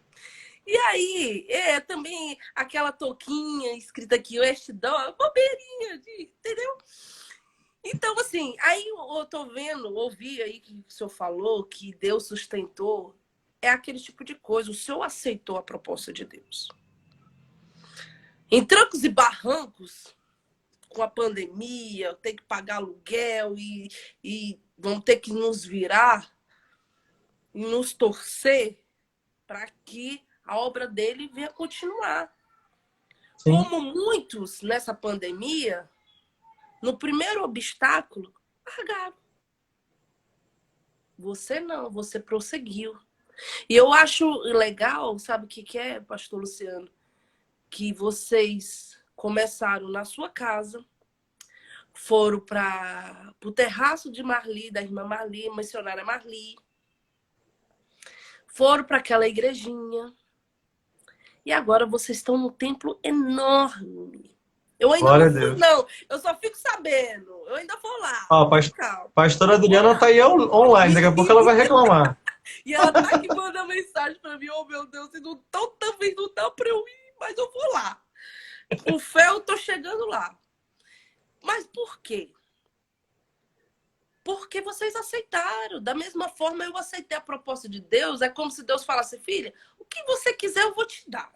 E aí, também aquela touquinha escrita aqui, West Door, bobeirinha, entendeu? Então, assim, aí eu tô vendo, ouvi aí que o senhor falou que Deus sustentou. É aquele tipo de coisa. O senhor aceitou a proposta de Deus. Em trancos e barrancos, com a pandemia, tem que pagar aluguel e vão ter que nos virar e nos torcer para que a obra dele venha continuar. Sim, Como muitos nessa pandemia, no primeiro obstáculo, largaram. Você não, você prosseguiu. E eu acho legal, sabe o que é, pastor Luciano? Que vocês começaram na sua casa, foram para o terraço de Marli, da irmã Marli, missionária Marli, foram para aquela igrejinha, e agora vocês estão num templo enorme. Eu ainda glória não a fui, Deus. não. Eu só fico sabendo. Eu ainda vou lá. Ó, Fica calmo. pastora Vou Adriana tá lá. aí online, daqui a pouco ela vai reclamar. E ela tá aqui mandando mensagem para mim. Oh, meu Deus, não tão, talvez não dá para eu ir, mas eu vou lá. Com fé eu tô chegando lá. Mas por quê? Porque vocês aceitaram. Da mesma forma, eu aceitei a proposta de Deus. É como se Deus falasse, filha, o que você quiser eu vou te dar.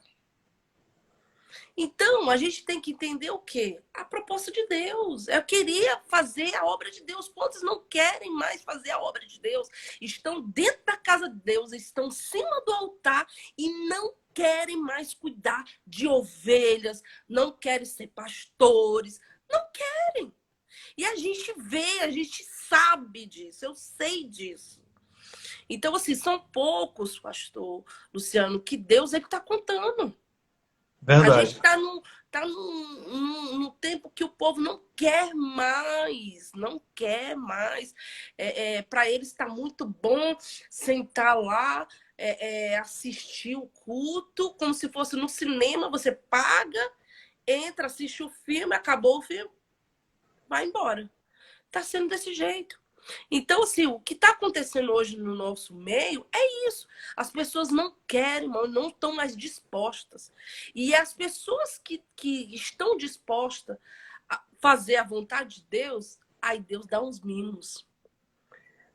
Então, a gente tem que entender o quê? A proposta de Deus. Eu queria fazer a obra de Deus. Quantos não querem mais fazer a obra de Deus? Estão dentro da casa de Deus, estão em cima do altar e não querem mais cuidar de ovelhas, não querem ser pastores, não querem. E a gente vê, a gente sabe disso, eu sei disso. Então, assim, são poucos, pastor Luciano, que Deus ele está contando. A gente Verdade. tá num tempo que o povo não quer mais, não quer mais. Para eles está muito bom sentar lá, assistir o culto, como se fosse no cinema, você paga, entra, assiste o filme, acabou o filme, vai embora. Tá sendo desse jeito. Então, assim, o que está acontecendo hoje no nosso meio é isso. As pessoas não querem, não estão mais dispostas. E as pessoas que estão dispostas a fazer a vontade de Deus, aí Deus dá uns mimos.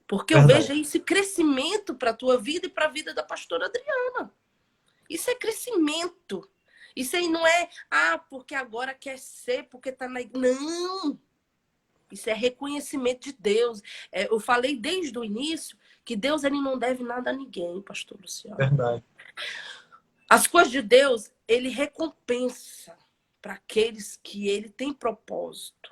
Porque eu vejo Verdade. esse crescimento para a tua vida e para a vida da pastora Adriana. Isso é crescimento. Isso aí não é, porque agora quer ser, porque está na. Não! Isso é reconhecimento de Deus. Eu falei desde o início que Deus ele não deve nada a ninguém, pastor Luciano. Verdade. As coisas de Deus, ele recompensa para aqueles que ele tem propósito.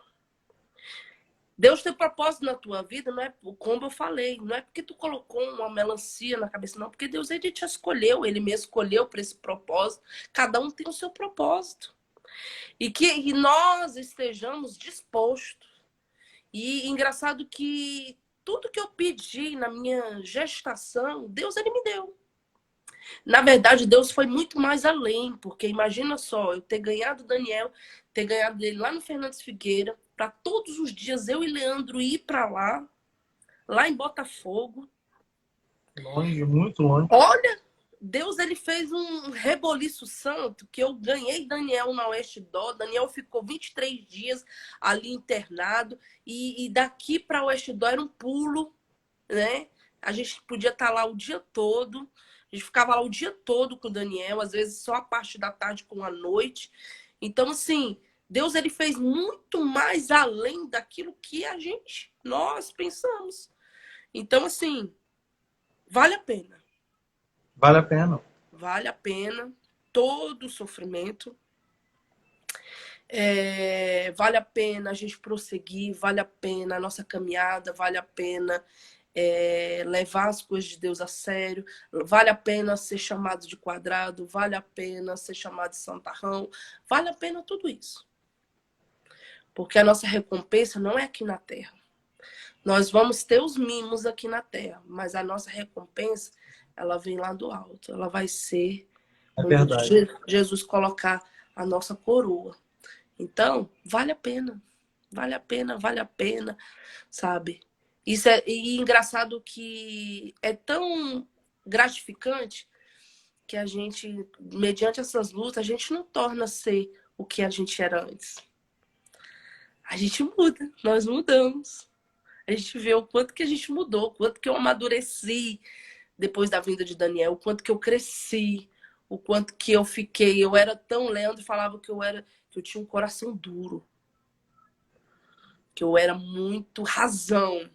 Deus tem propósito na tua vida, não é como eu falei, não é porque tu colocou uma melancia na cabeça, não, porque Deus ele te escolheu, ele me escolheu para esse propósito. Cada um tem o seu propósito. E que nós estejamos dispostos. E engraçado que tudo que eu pedi na minha gestação, Deus ele me deu. Na verdade, Deus foi muito mais além, porque imagina só, eu ter ganhado Daniel, ter ganhado ele lá no Fernandes Figueira, para todos os dias eu e Leandro ir para lá em Botafogo. Longe, muito longe. Olha, Deus ele fez um reboliço santo que eu ganhei Daniel na Oeste Dó. Daniel ficou 23 dias ali internado e daqui para Oeste Dó era um pulo, né? A gente podia estar lá o dia todo. A gente ficava lá o dia todo com o Daniel, às vezes só a parte da tarde com a noite. Então, assim, Deus ele fez muito mais além daquilo que nós pensamos. Então, assim, vale a pena. Vale a pena. Vale a pena todo o sofrimento. Vale a pena a gente prosseguir, vale a pena a nossa caminhada, vale a pena levar as coisas de Deus a sério, vale a pena ser chamado de quadrado, vale a pena ser chamado de santarrão, vale a pena tudo isso. Porque a nossa recompensa não é aqui na terra. Nós vamos ter os mimos aqui na Terra, mas a nossa recompensa, ela vem lá do alto. Ela vai ser É quando verdade. Jesus colocar a nossa coroa. Então, vale a pena. Vale a pena, vale a pena, sabe? Isso é e engraçado que é tão gratificante que a gente, mediante essas lutas, a gente não torna ser o que a gente era antes. A gente muda, nós mudamos. A gente vê o quanto que a gente mudou, o quanto que eu amadureci depois da vinda de Daniel, o quanto que eu cresci, o quanto que eu fiquei. Eu era tão Leandro falava que eu tinha um coração duro, que eu era muito razão,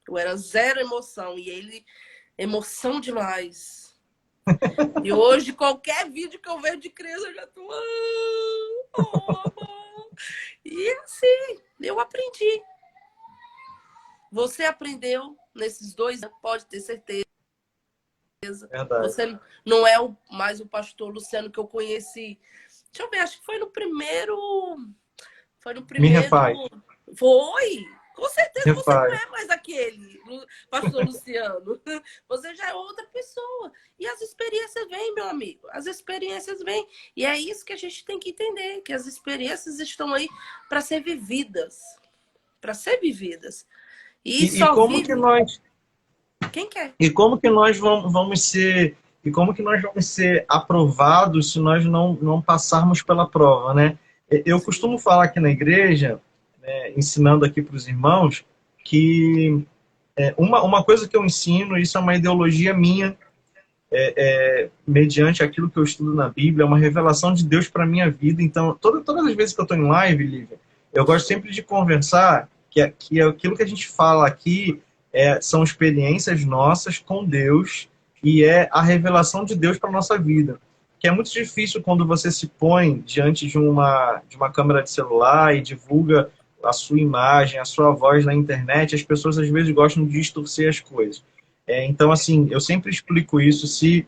eu era zero emoção e ele emoção demais. E hoje qualquer vídeo que eu vejo de criança eu já tô e assim, eu aprendi. Você aprendeu nesses 2 anos, pode ter certeza. Verdade. Você não é mais o pastor Luciano que eu conheci. Deixa eu ver, acho que foi no primeiro. Foi no Me primeiro. refaz. Foi! Com certeza você não Refaz. é mais aquele, pastor Luciano. Você já é outra pessoa. E as experiências vêm, meu amigo. As experiências vêm. E é isso que a gente tem que entender: que as experiências estão aí para ser vividas. Para ser vividas. E E só como que vive nós quem quer. e como que nós vamos ser aprovados se nós não passarmos pela prova, né? Eu costumo falar aqui na igreja, né, ensinando aqui para os irmãos, que uma coisa que eu ensino, isso é uma ideologia minha, mediante aquilo que eu estudo na Bíblia, é uma revelação de Deus para a minha vida. Então, todas as vezes que eu estou em live, Lívia, eu gosto sempre de conversar que aquilo que a gente fala aqui são experiências nossas com Deus e é a revelação de Deus para a nossa vida. Que é muito difícil quando você se põe diante de uma câmera de celular e divulga a sua imagem, a sua voz na internet, as pessoas às vezes gostam de distorcer as coisas. Então, assim, eu sempre explico isso. Se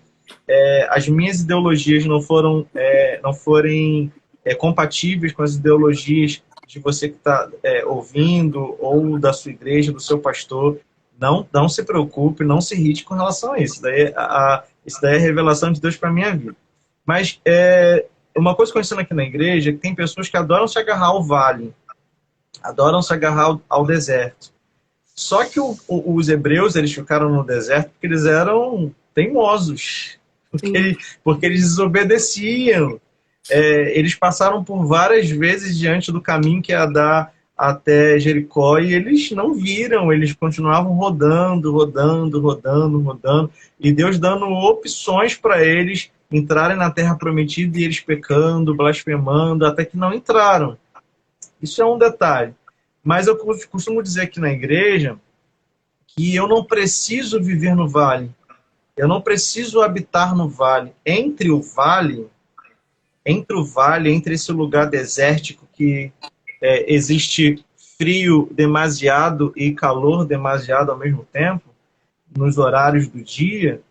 as minhas ideologias não forem compatíveis com as ideologias de você que está ouvindo ou da sua igreja, do seu pastor, não se preocupe, não se irrite com relação a isso. Isso daí é a revelação de Deus para a minha vida. Mas uma coisa que eu ensino aqui na igreja é que tem pessoas que adoram se agarrar ao vale, adoram se agarrar ao deserto. Só que os hebreus, eles ficaram no deserto porque eles eram teimosos, porque eles desobedeciam. Eles passaram por várias vezes diante do caminho que ia dar até Jericó e eles não viram, eles continuavam rodando, rodando, rodando, rodando, e Deus dando opções para eles entrarem na terra prometida e eles pecando, blasfemando, até que não entraram. Isso é um detalhe. Mas eu costumo dizer aqui na igreja que eu não preciso viver no vale. Eu não preciso habitar no vale. Entre o vale, entre esse lugar desértico que existe frio demasiado e calor demasiado ao mesmo tempo, nos horários do dia,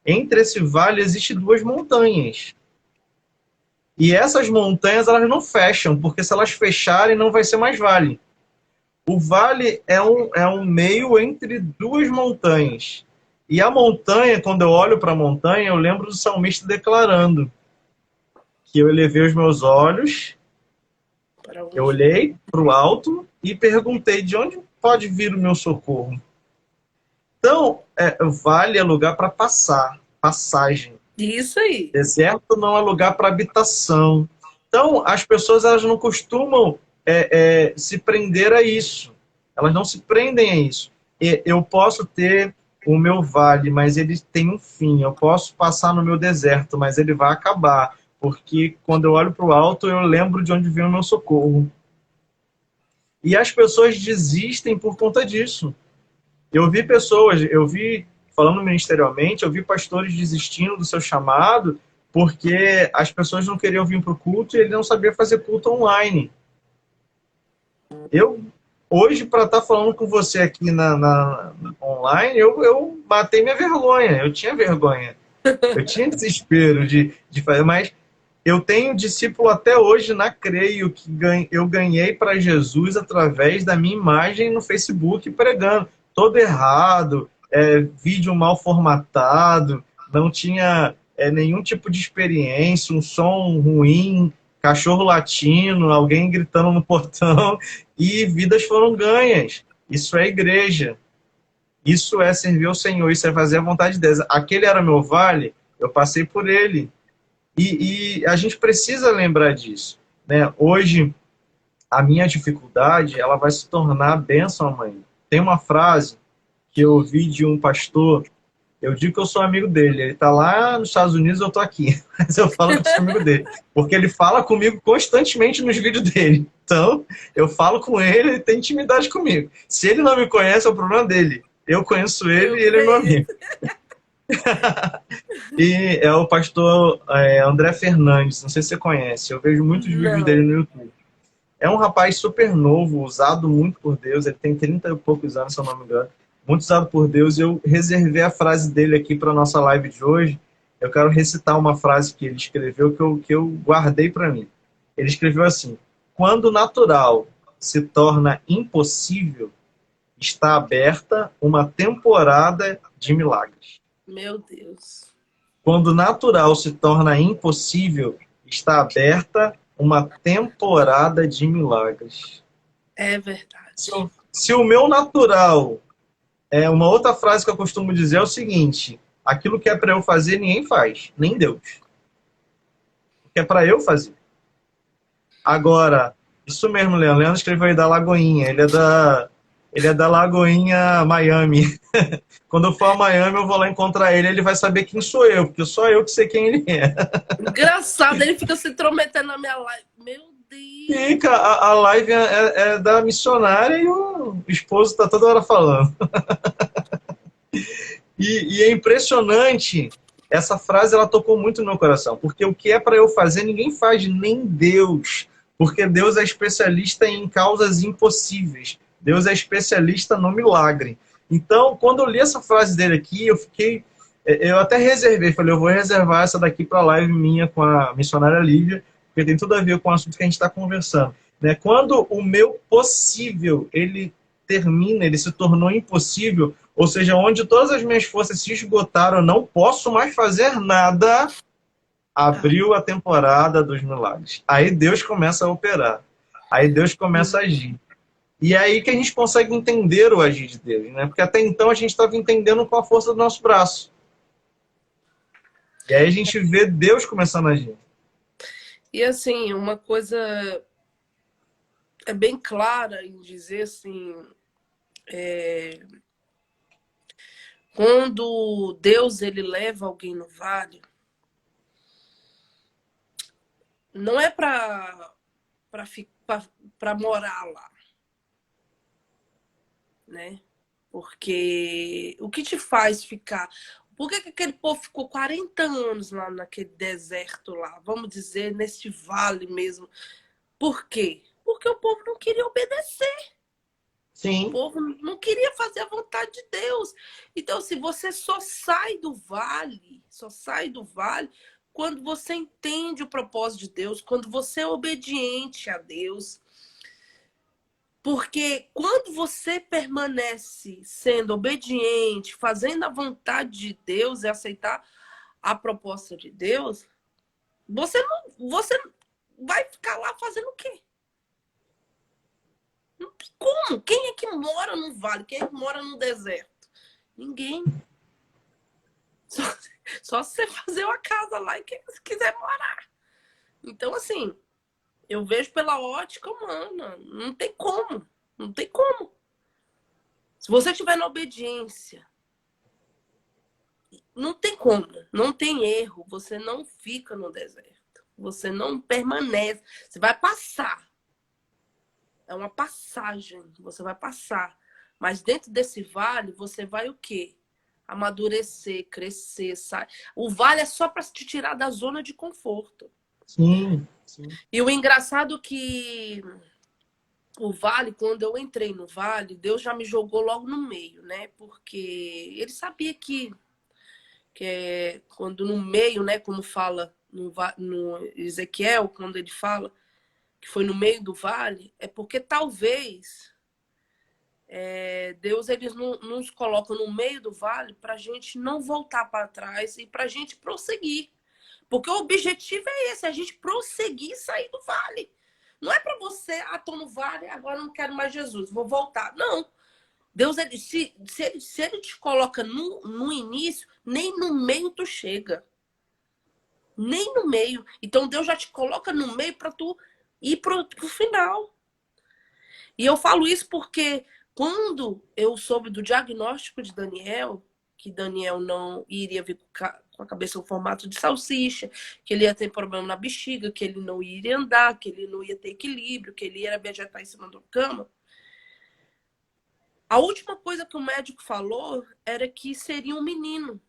entre esse vale existem 2 montanhas. E essas montanhas elas não fecham, porque se elas fecharem não vai ser mais vale. O vale é um meio entre 2 montanhas. E a montanha, quando eu olho para a montanha, eu lembro do salmista declarando que eu elevei os meus olhos, eu olhei para o alto e perguntei de onde pode vir o meu socorro. Então, o vale é lugar para passagem. Isso aí. Deserto não é lugar para habitação. Então, as pessoas elas não costumam se prender a isso. Elas não se prendem a isso. Eu posso ter o meu vale, mas ele tem um fim. Eu posso passar no meu deserto, mas ele vai acabar. Porque quando eu olho para o alto, eu lembro de onde vem o meu socorro. E as pessoas desistem por conta disso. Eu vi, falando ministerialmente, eu vi pastores desistindo do seu chamado porque as pessoas não queriam vir para o culto e ele não sabia fazer culto online. Hoje, para estar falando com você aqui online, eu matei minha vergonha. Eu tinha vergonha. Eu tinha desespero de fazer, mas Eu tenho discípulo até hoje na Creio, que eu ganhei para Jesus através da minha imagem no Facebook pregando. Todo errado, vídeo mal formatado, não tinha nenhum tipo de experiência, um som ruim, cachorro latindo, alguém gritando no portão, e vidas foram ganhas. Isso é igreja. Isso é servir ao Senhor, isso é fazer a vontade de Deus. Aquele era meu vale, eu passei por ele. E a gente precisa lembrar disso, né? Hoje, a minha dificuldade, ela vai se tornar bênção amanhã. Tem uma frase que eu ouvi de um pastor, eu digo que eu sou amigo dele, ele está lá nos Estados Unidos, eu estou aqui, mas eu falo que eu sou amigo dele, porque ele fala comigo constantemente nos vídeos dele. Então, eu falo com ele, ele tem intimidade comigo. Se ele não me conhece, é o problema dele. Eu conheço ele e ele é meu amigo. E é o pastor André Fernandes, não sei se você conhece, eu vejo muitos vídeos dele Não. no YouTube. É um rapaz super novo, usado muito por Deus, ele tem 30 e poucos anos, se eu não me engano, muito usado por Deus. Eu reservei a frase dele aqui para a nossa live de hoje. Eu quero recitar uma frase que ele escreveu que eu guardei para mim. Ele escreveu assim: quando o natural se torna impossível, está aberta uma temporada de milagres. Meu Deus. Quando o natural se torna impossível, está aberta uma temporada de milagres. É Se verdade. o, se o meu natural, uma outra frase que eu costumo dizer é o seguinte: aquilo que é para eu fazer, ninguém faz, nem Deus. O que é para eu fazer. Agora, isso mesmo, Leandro. Leandro escreveu aí da Lagoinha. Ele é da Lagoinha, Miami. Quando eu for a Miami, eu vou lá encontrar ele. Ele vai saber quem sou eu, porque só eu que sei quem ele é. Engraçado, ele fica se intrometendo na minha live. Meu Deus. Fica, a live é da missionária e o esposo está toda hora falando. E é impressionante, essa frase ela tocou muito no meu coração, porque o que é para eu fazer, ninguém faz, nem Deus. Porque Deus é especialista em causas impossíveis. Deus é especialista no milagre. Então, quando eu li essa frase dele aqui, eu até reservei, falei, eu vou reservar essa daqui para a live minha com a missionária Lívia, porque tem tudo a ver com o assunto que a gente está conversando. Né? Quando o meu possível, ele termina, ele se tornou impossível, ou seja, onde todas as minhas forças se esgotaram, eu não posso mais fazer nada, abriu a temporada dos milagres. Aí Deus começa a operar. Aí Deus começa a agir. E é aí que a gente consegue entender o agir de Deus, né? Porque até então a gente estava entendendo com a força do nosso braço. E aí a gente vê Deus começando a agir. E assim, uma coisa é bem clara em dizer assim, quando Deus ele leva alguém no vale, não é para morar lá, né? Porque o que te faz ficar? Por que aquele povo ficou 40 anos lá naquele deserto lá? Vamos dizer, nesse vale mesmo. Por quê? Porque o povo não queria obedecer. O Sim, povo não queria fazer a vontade de Deus. Então, se você só sai do vale quando você entende o propósito de Deus, quando você é obediente a Deus. Porque quando você permanece sendo obediente, fazendo a vontade de Deus e aceitar a proposta de Deus, você vai ficar lá fazendo o quê? Não tem como. Quem é que mora no vale? Quem é que mora no deserto? Ninguém. Só se você fazer uma casa lá e quem quiser morar. Então, assim, eu vejo pela ótica humana. Não tem como. Não tem como. Se você estiver na obediência, não tem como. Não tem erro. Você não fica no deserto. Você não permanece. Você vai passar. É uma passagem. Você vai passar. Mas dentro desse vale, você vai o quê? Amadurecer, crescer, sai. O vale é só para te tirar da zona de conforto. sim, sim. E o engraçado é que o vale, quando eu entrei no vale, Deus já me jogou logo no meio, né? Porque ele sabia que quando no meio, né, como fala no Ezequiel, quando ele fala que foi no meio do vale, é porque talvez Deus ele nos coloca no meio do vale para a gente não voltar para trás e para a gente prosseguir. Porque o objetivo é esse, a gente prosseguir e sair do vale. Não é para você, tô no vale, agora não quero mais Jesus, vou voltar. Não. Deus, se ele te coloca no início, nem no meio tu chega. Nem no meio. Então Deus já te coloca no meio para tu ir pro final. E eu falo isso porque quando eu soube do diagnóstico de Daniel, que Daniel não iria vir com a cabeça no formato de salsicha, que ele ia ter problema na bexiga, que ele não iria andar, que ele não ia ter equilíbrio, que ele ia vegetar em cima da cama. A última coisa que o médico falou era que seria um menino.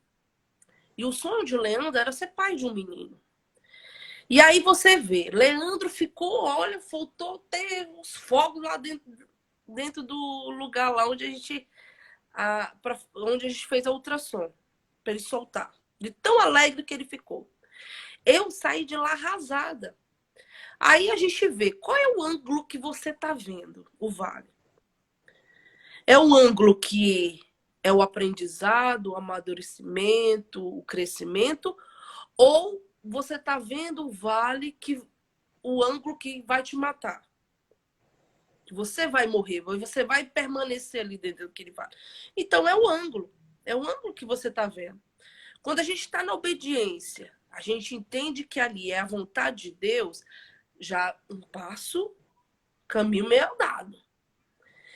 E o sonho de Leandro era ser pai de um menino. E aí você vê, Leandro ficou, olha, faltou ter os fogos lá dentro do lugar lá onde onde a gente fez a ultrassom, para ele soltar. De tão alegre que ele ficou. Eu saí de lá arrasada. Aí a gente vê, qual é o ângulo que você está vendo, o vale? É o ângulo que é o aprendizado, o amadurecimento, o crescimento, ou você está vendo o vale, o ângulo que vai te matar? Que você vai morrer, você vai permanecer ali dentro daquele vale. Então é o ângulo que você está vendo. Quando a gente está na obediência, a gente entende que ali é a vontade de Deus, já um passo, caminho meio andado.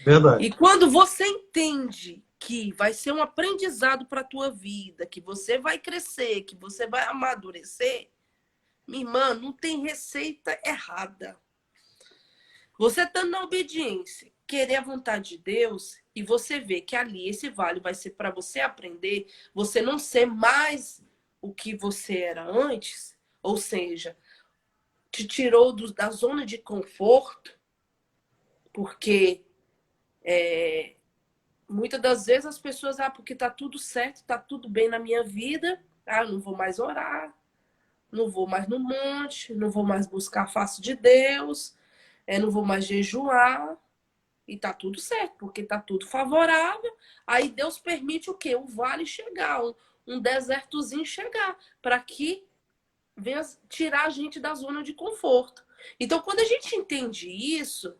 Verdade. E quando você entende que vai ser um aprendizado para a tua vida, que você vai crescer, que você vai amadurecer, minha irmã, não tem receita errada. Você estando na obediência, querer a vontade de Deus, e você vê que ali esse vale vai ser para você aprender, você não ser mais o que você era antes, ou seja, te tirou da zona de conforto, porque muitas das vezes as pessoas, porque tá tudo certo, tá tudo bem na minha vida, eu não vou mais orar, não vou mais no monte, não vou mais buscar a face de Deus, não vou mais jejuar, e tá tudo certo, porque tá tudo favorável. Aí Deus permite o quê? O vale chegar, um desertozinho chegar, para que venha tirar a gente da zona de conforto. Então, quando a gente entende isso,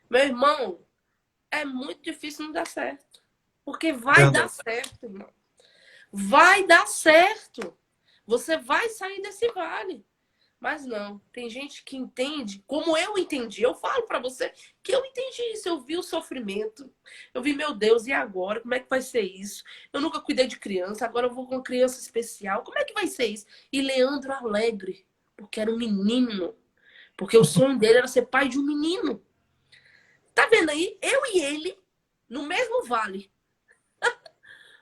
meu irmão, é muito difícil não dar certo. Porque vai dar certo, irmão. Vai dar certo. Você vai sair desse vale. Mas não, tem gente que entende como eu entendi. Eu falo para você que eu entendi isso. Eu vi o sofrimento. Eu vi, meu Deus, e agora? Como é que vai ser isso? Eu nunca cuidei de criança, agora eu vou com uma criança especial. Como é que vai ser isso? E Leandro alegre, porque era um menino. Porque o sonho dele era ser pai de um menino. Tá vendo aí? Eu e ele no mesmo vale.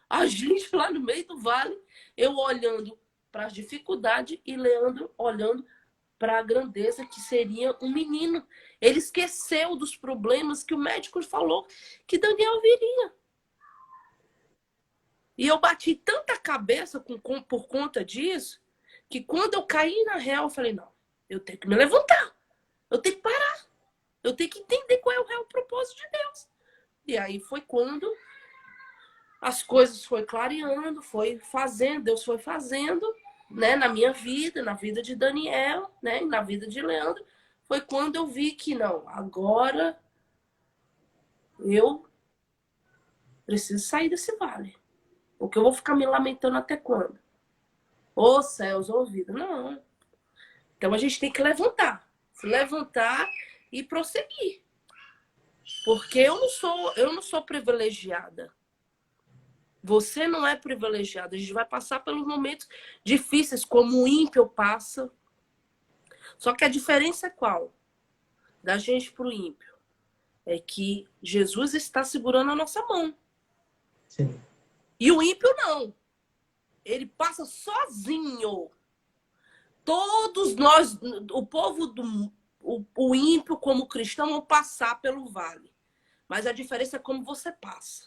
A gente lá no meio do vale, eu olhando para as dificuldades e Leandro olhando para a grandeza que seria um menino. Ele esqueceu dos problemas que o médico falou que Daniel viria. E eu bati tanta cabeça por conta disso, que quando eu caí na real, eu falei, não, eu tenho que me levantar. Eu tenho que parar. Eu tenho que entender qual é o real propósito de Deus. E aí foi quando as coisas foi clareando, foi fazendo, Deus foi fazendo, né, na minha vida, na vida de Daniel, né, na vida de Leandro, foi quando eu vi que não, agora eu preciso sair desse vale. Porque eu vou ficar me lamentando até quando? Ô céus, ô vida, não. Então a gente tem que levantar, se levantar e prosseguir. Porque eu não sou privilegiada. Você não é privilegiado. A gente vai passar pelos momentos difíceis, como o ímpio passa. Só que a diferença é qual? Da gente para o ímpio. É que Jesus está segurando a nossa mão. Sim. E o ímpio não. Ele passa sozinho. Todos nós, o povo o ímpio como cristão, vão passar pelo vale. Mas a diferença é como você passa.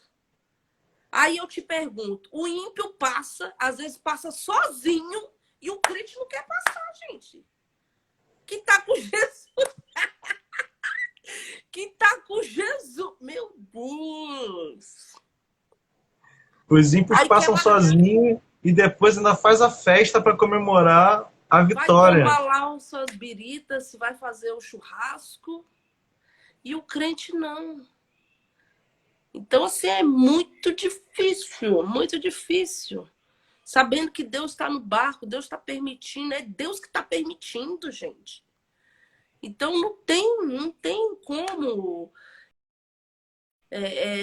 Aí eu te pergunto, o ímpio passa, às vezes passa sozinho, E o crente não quer passar, gente. Que tá com Jesus. Que tá com Jesus. Meu Deus. Os ímpios Aí quer passam largar. sozinhos e depois ainda faz a festa para comemorar a Vai vitória. tomar lá os suas biritas, vai fazer o churrasco. E o crente não. Então, assim, é muito difícil, muito difícil. Sabendo que Deus está no barco, Deus está permitindo, é Deus que está permitindo, gente. Então, não tem como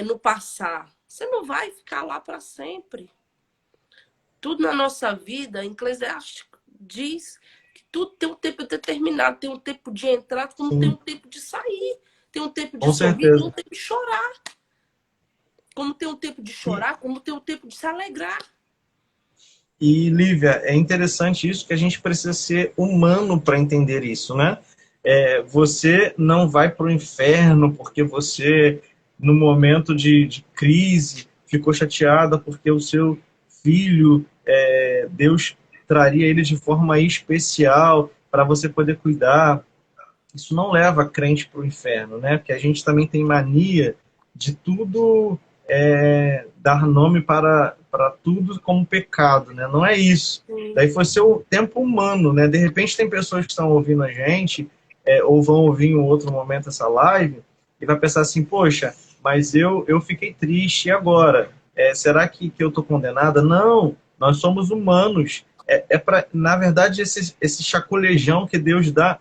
não passar. Você não vai ficar lá para sempre. Tudo na nossa vida, Eclesiastes diz que tudo tem um tempo determinado, tem um tempo de entrar, como tem um Sim, tempo de sair, tem um tempo de com sorrir, tem certeza. um tempo de chorar. Como tem um tempo de E, chorar, como tem um tempo de se alegrar. e Lívia, é interessante isso que a gente precisa ser humano para entender isso, né? Você não vai para o inferno porque você, no momento de crise, ficou chateada porque o seu filho, Deus traria ele de forma especial para você poder cuidar. Isso não leva a crente para o inferno, né? Porque a gente também tem mania de tudo dar nome para tudo como pecado, né? Não é isso. Sim. Daí foi seu tempo humano, né? De repente tem pessoas que estão ouvindo a gente ou vão ouvir em um outro momento essa live e vai pensar assim, poxa, mas eu fiquei triste, e agora? Será que eu estou condenada? Não, nós somos humanos. Na verdade, esse chaculejão que Deus dá,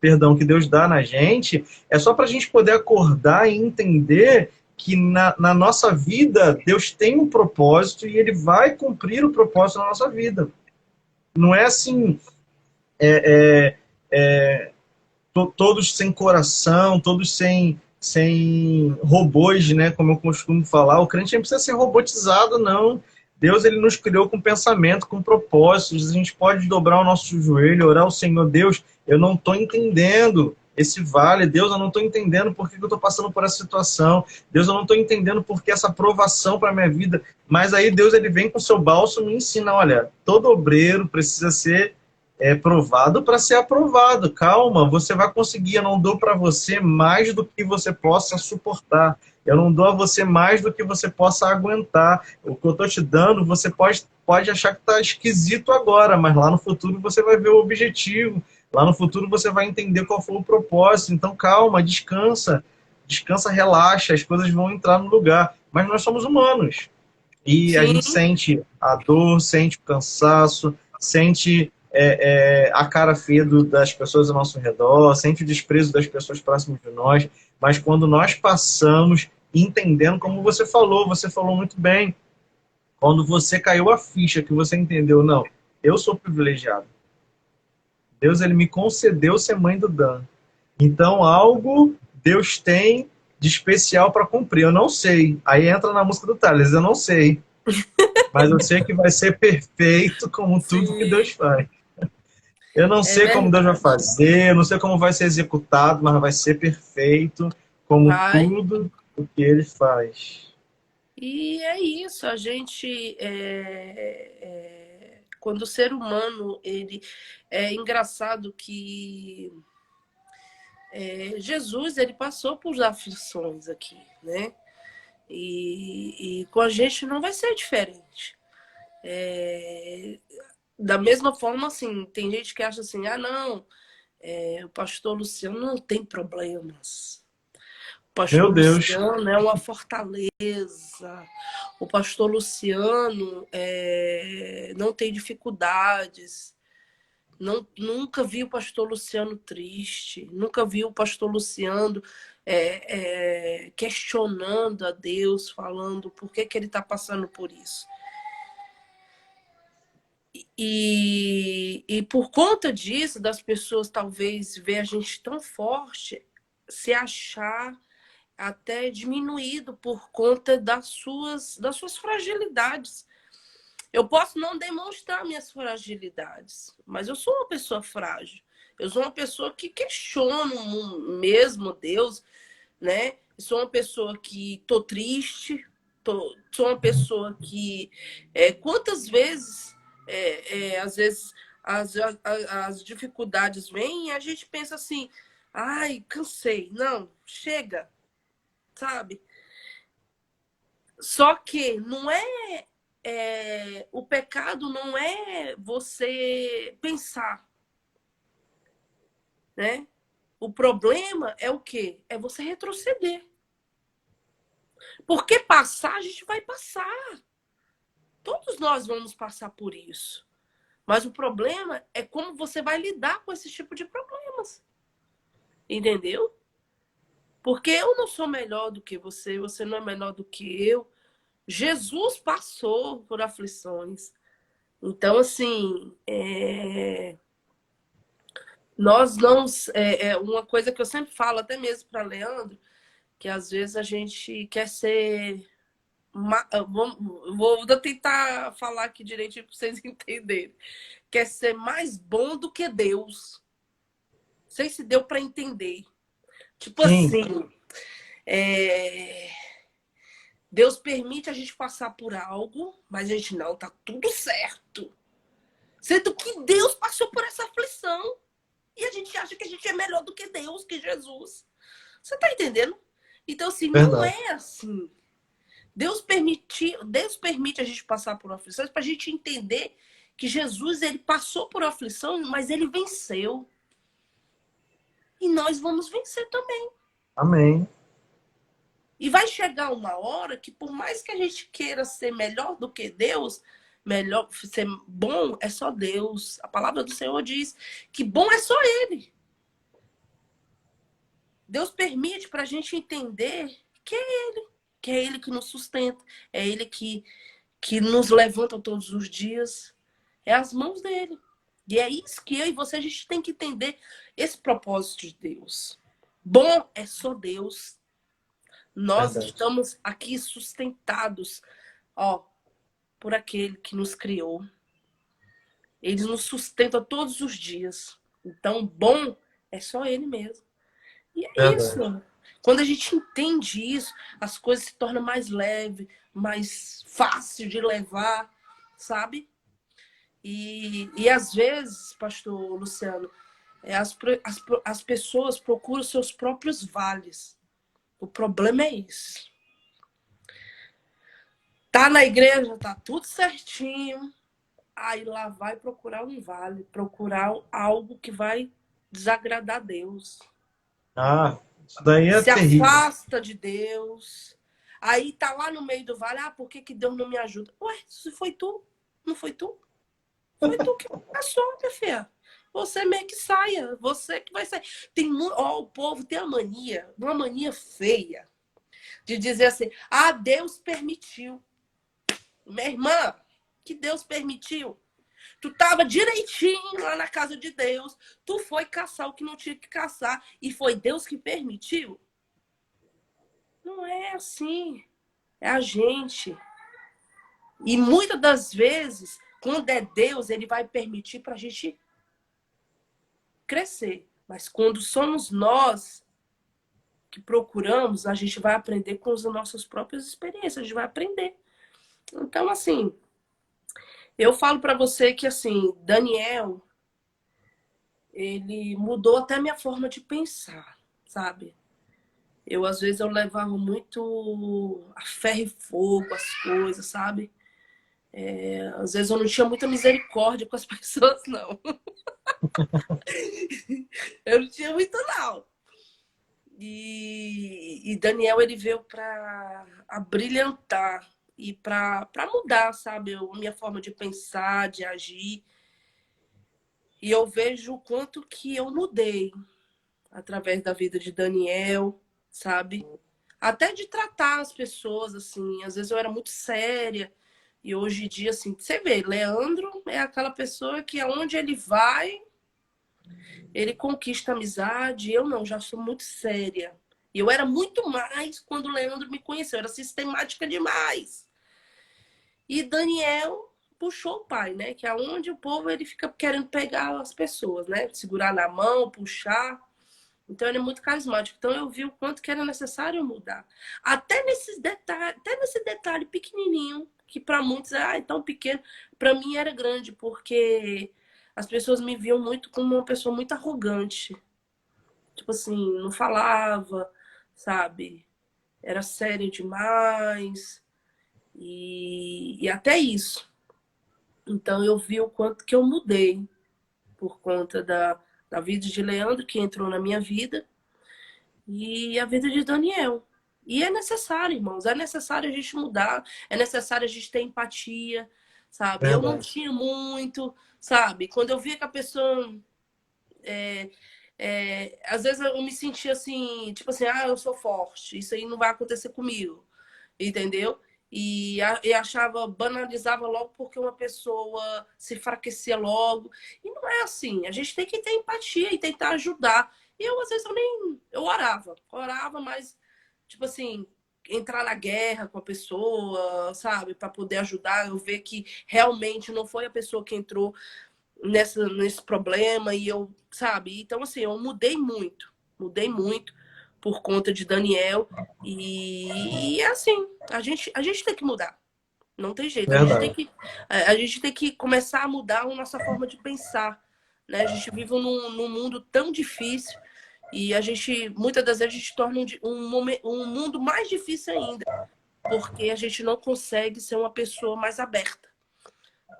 perdão, que Deus dá na gente, é só para a gente poder acordar e entender que na nossa vida Deus tem um propósito e Ele vai cumprir o propósito na nossa vida. Não é assim, é, todos sem coração, todos sem robôs, né? Como eu costumo falar. O crente não precisa ser robotizado, não. Deus, ele nos criou com pensamento, com propósitos. A gente pode dobrar o nosso joelho, orar ao Senhor. Deus, eu não estou entendendo esse vale. Deus, eu não estou entendendo por que eu estou passando por essa situação. Deus, eu não estou entendendo por que essa provação para a minha vida. Mas aí Deus, ele vem com o seu bálsamo e me ensina, olha, todo obreiro precisa ser provado para ser aprovado. Calma, você vai conseguir. Eu não dou para você mais do que você possa suportar. Eu não dou a você mais do que você possa aguentar. O que eu estou te dando, você pode achar que está esquisito agora, mas lá no futuro você vai ver o objetivo. Lá no futuro você vai entender qual foi o propósito. Então, calma, descansa. Descansa, relaxa, as coisas vão entrar no lugar. Mas nós somos humanos. E a gente Sim, sente a dor, sente o cansaço, sente a cara feia das pessoas ao nosso redor, sente o desprezo das pessoas próximas de nós, mas quando nós passamos entendendo, como você falou muito bem, quando você caiu a ficha, que você entendeu, não, eu sou privilegiado. Deus, ele me concedeu ser mãe do Dan. Então, algo Deus tem de especial para cumprir. Eu não sei. Aí entra na música do Thales, eu não sei. Mas eu sei que vai ser perfeito como tudo que sim, Deus faz. Eu não é sei como Deus vai verdade. fazer, eu não sei como vai ser executado, mas vai ser perfeito como Vai. tudo o que Ele faz. E é isso, a gente, quando o ser humano, ele é engraçado que Jesus, ele passou por aflições aqui, né? E com a gente não vai ser diferente. Da mesma forma, assim, tem gente que acha assim, ah, não, o pastor Luciano não tem problemas. O Meu pastor Deus, Luciano é uma fortaleza. O pastor Luciano não tem dificuldades. Não, nunca vi o pastor Luciano triste. Nunca vi o pastor Luciano questionando a Deus, falando por que ele está passando por isso. E por conta disso, das pessoas talvez ver a gente tão forte, se achar até diminuído por conta das suas fragilidades. Eu posso não demonstrar minhas fragilidades, mas eu sou uma pessoa frágil. Eu sou uma pessoa que questiona mesmo Deus, né? Eu sou uma pessoa que tô triste, sou uma pessoa que quantas vezes às vezes as dificuldades vêm e a gente pensa assim, ai, cansei. Não, chega, sabe? Só que não o pecado não é você pensar, né? O problema é o quê? É você retroceder. Porque passar, a gente vai passar. Todos nós vamos passar por isso. Mas o problema é como você vai lidar com esse tipo de problemas. Entendeu? Porque eu não sou melhor do que você, você não é melhor do que eu. Jesus passou por aflições. Então, assim, nós não. Uma coisa que eu sempre falo, até mesmo para Leandro, que às vezes a gente quer ser. Vou tentar falar aqui direitinho para vocês entenderem. Quer ser mais bom do que Deus. Não sei se deu para entender. Tipo Sim, assim, Deus permite a gente passar por algo, mas a gente não, tá tudo certo. Sendo que Deus passou por essa aflição. E a gente acha que a gente é melhor do que Deus, que Jesus. Você tá entendendo? Então, assim, não verdade. é assim. Deus permite a gente passar por aflições para a gente entender que Jesus, ele passou por aflição, mas ele venceu. E nós vamos vencer também. Amém. E vai chegar uma hora que, por mais que a gente queira ser melhor do que Deus, melhor ser bom é só Deus. A palavra do Senhor diz que bom é só Ele. Deus permite para a gente entender que é Ele que nos sustenta, é Ele que nos levanta todos os dias. É as mãos dele. E é isso que eu e você, a gente tem que entender esse propósito de Deus. Bom é só Deus. Nós Verdade. estamos aqui sustentados, ó, por aquele que nos criou. Ele nos sustenta todos os dias. Então, bom é só ele mesmo. E é isso. Verdade. Quando a gente entende isso, as coisas se tornam mais leve, mais fácil de levar, sabe? E às vezes, pastor Luciano, as pessoas procuram seus próprios vales. O problema é isso. Tá na igreja, tá tudo certinho. Aí lá vai procurar um vale, procurar algo que vai desagradar a Deus. Ah, isso daí é Se terrível. afasta de Deus. Aí tá lá no meio do vale, por que Deus não me ajuda? Ué, se foi tu, não foi tu? Foi tu que passou, minha filha. Você meio que saia, você que vai sair. O povo tem uma mania feia, de dizer assim: Deus permitiu. Minha irmã, que Deus permitiu. Tu tava direitinho lá na casa de Deus, tu foi caçar o que não tinha que caçar e foi Deus que permitiu? Não é assim. É a gente. E muitas das vezes, quando é Deus, ele vai permitir para a gente crescer. Mas quando somos nós que procuramos, a gente vai aprender com as nossas próprias experiências, a gente vai aprender. Então, assim, eu falo para você que, assim, Daniel, ele mudou até a minha forma de pensar, sabe? Às vezes, eu levava muito a ferro e fogo as coisas, sabe? Às vezes, eu não tinha muita misericórdia com as pessoas, não. Eu não tinha muito, não. E Daniel, ele veio para abrilhantar e para mudar, sabe? A minha forma de pensar, de agir. E eu vejo o quanto que eu mudei através da vida de Daniel, sabe? Até de tratar as pessoas, assim. Às vezes eu era muito séria. E hoje em dia, assim, você vê, Leandro é aquela pessoa que aonde ele vai, ele conquista amizade. Eu não, já sou muito séria. E eu era muito mais quando o Leandro me conheceu. Era sistemática demais. E Daniel puxou o pai, né? Que é onde o povo ele fica querendo pegar as pessoas, né? Segurar na mão, puxar. Então ele é muito carismático. Então eu vi o quanto que era necessário mudar. Até nesse detalhe pequenininho. que para muitos é tão pequeno. Para mim era grande, porque as pessoas me viam muito como uma pessoa muito arrogante. Tipo assim, não falava, sabe? Era séria demais. E até isso. Então eu vi o quanto que eu mudei por conta da vida de Leandro, que entrou na minha vida, e a vida de Daniel. E é necessário, irmãos, é necessário a gente mudar, é necessário a gente ter empatia, sabe? Eu não Verdade. tinha muito, sabe? Quando eu via que a pessoa. Às vezes eu me sentia assim, tipo assim, eu sou forte, isso aí não vai acontecer comigo, entendeu? E achava, banalizava logo porque uma pessoa se enfraquecia logo. E não é assim. A gente tem que ter empatia e tentar ajudar. E eu, às vezes, eu orava, mas, tipo assim, entrar na guerra com a pessoa, sabe, para poder ajudar, eu ver que realmente não foi a pessoa que entrou nesse problema e eu, sabe? Então, assim, eu mudei muito por conta de Daniel e é assim, a gente tem que mudar. Não tem jeito, Verdade. a gente tem que começar a mudar a nossa forma de pensar, né? A gente vive num mundo tão difícil e a gente, muitas das vezes, a gente torna um mundo mais difícil ainda, porque a gente não consegue ser uma pessoa mais aberta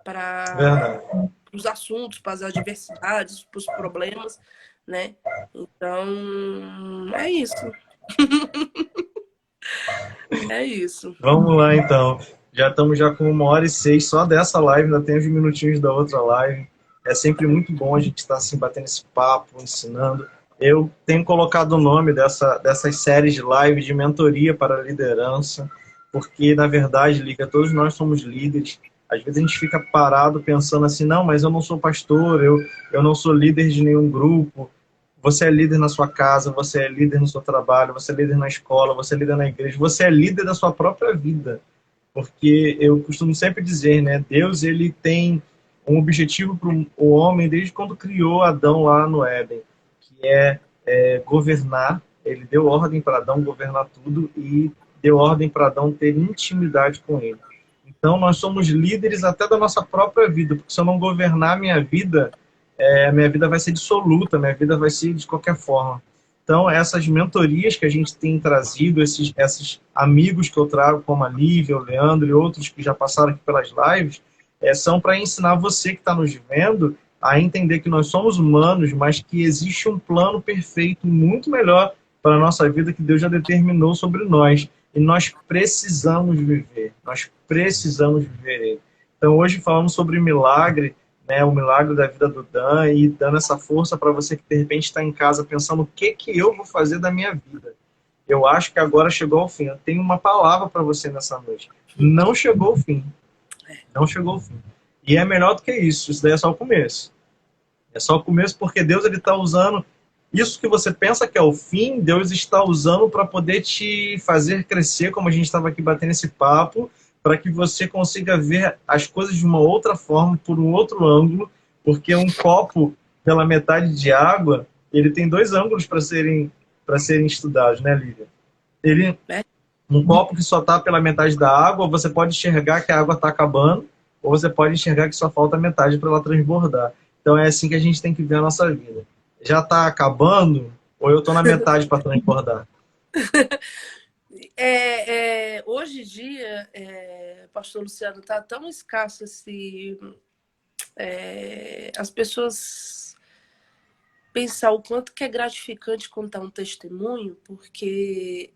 para Verdade. os assuntos, para as adversidades, para os problemas, né? Então, é isso. É isso. Vamos lá, então. Já estamos já com 1h06 só dessa live, ainda tem uns minutinhos da outra live. É sempre muito bom a gente estar assim, batendo esse papo, ensinando. Eu tenho colocado o nome dessas séries de live de mentoria para a liderança, porque, na verdade, Liga, todos nós somos líderes. Às vezes a gente fica parado pensando assim, não, mas eu não sou pastor, eu não sou líder de nenhum grupo. Você é líder na sua casa, você é líder no seu trabalho, você é líder na escola, você é líder na igreja, você é líder da sua própria vida. Porque eu costumo sempre dizer, né, Deus ele tem um objetivo para o homem desde quando criou Adão lá no Éden, que é governar. Ele deu ordem para Adão governar tudo e deu ordem para Adão ter intimidade com ele. Então nós somos líderes até da nossa própria vida, porque se eu não governar a minha vida vai ser dissoluta, minha vida vai ser de qualquer forma. Então, essas mentorias que a gente tem trazido, esses amigos que eu trago, como a Lívia, o Leandro e outros que já passaram aqui pelas lives, são para ensinar você que está nos vendo a entender que nós somos humanos, mas que existe um plano perfeito, muito melhor para a nossa vida que Deus já determinou sobre nós. E nós precisamos viver, nós precisamos viver ele. Então, hoje falamos sobre milagre, né, o milagre da vida do Dan e dando essa força para você que de repente está em casa pensando o que eu vou fazer da minha vida. Eu acho que agora chegou ao fim. Eu tenho uma palavra para você nessa noite. Não chegou ao fim. Não chegou ao fim. E é melhor do que isso. Isso daí é só o começo. É só o começo porque Deus ele está usando isso que você pensa que é o fim, Deus está usando para poder te fazer crescer, como a gente estava aqui batendo esse papo, para que você consiga ver as coisas de uma outra forma, por um outro ângulo, porque um copo pela metade de água, ele tem dois ângulos para serem estudados, né, Lívia? É, Um copo que só está pela metade da água, você pode enxergar que a água está acabando, ou você pode enxergar que só falta metade para ela transbordar. Então é assim que a gente tem que ver a nossa vida. Já está acabando, ou eu estou na metade para transbordar? hoje em dia, pastor Luciano, está tão escasso as pessoas pensar o quanto que é gratificante contar um testemunho, porque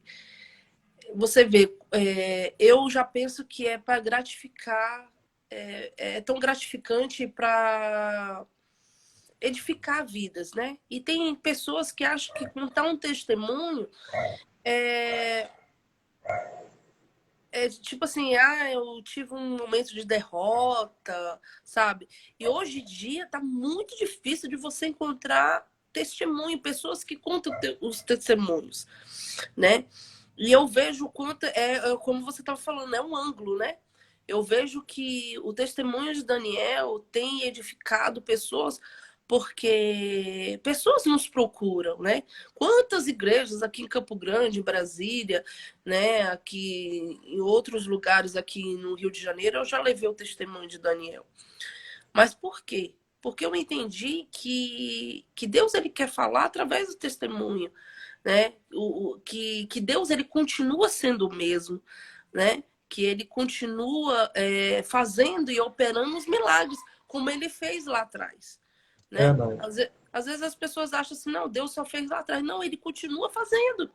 você vê, eu já penso que é para gratificar, é tão gratificante para edificar vidas, né? E tem pessoas que acham que contar um testemunho é, tipo assim, eu tive um momento de derrota, sabe? E hoje em dia tá muito difícil de você encontrar testemunho, pessoas que contam os testemunhos, né? E eu vejo o quanto como você estava falando, é um ângulo, né? Eu vejo que o testemunho de Daniel tem edificado pessoas porque pessoas nos procuram, né? Quantas igrejas aqui em Campo Grande, em Brasília, né? Aqui em outros lugares aqui no Rio de Janeiro, eu já levei o testemunho de Daniel. Mas por quê? Porque eu entendi que Deus ele quer falar através do testemunho, né? Que Deus ele continua sendo o mesmo, né? Que ele continua fazendo e operando os milagres, como ele fez lá atrás, né? Verdade. Às vezes as pessoas acham assim, não, Deus só fez lá atrás. Não, ele continua fazendo,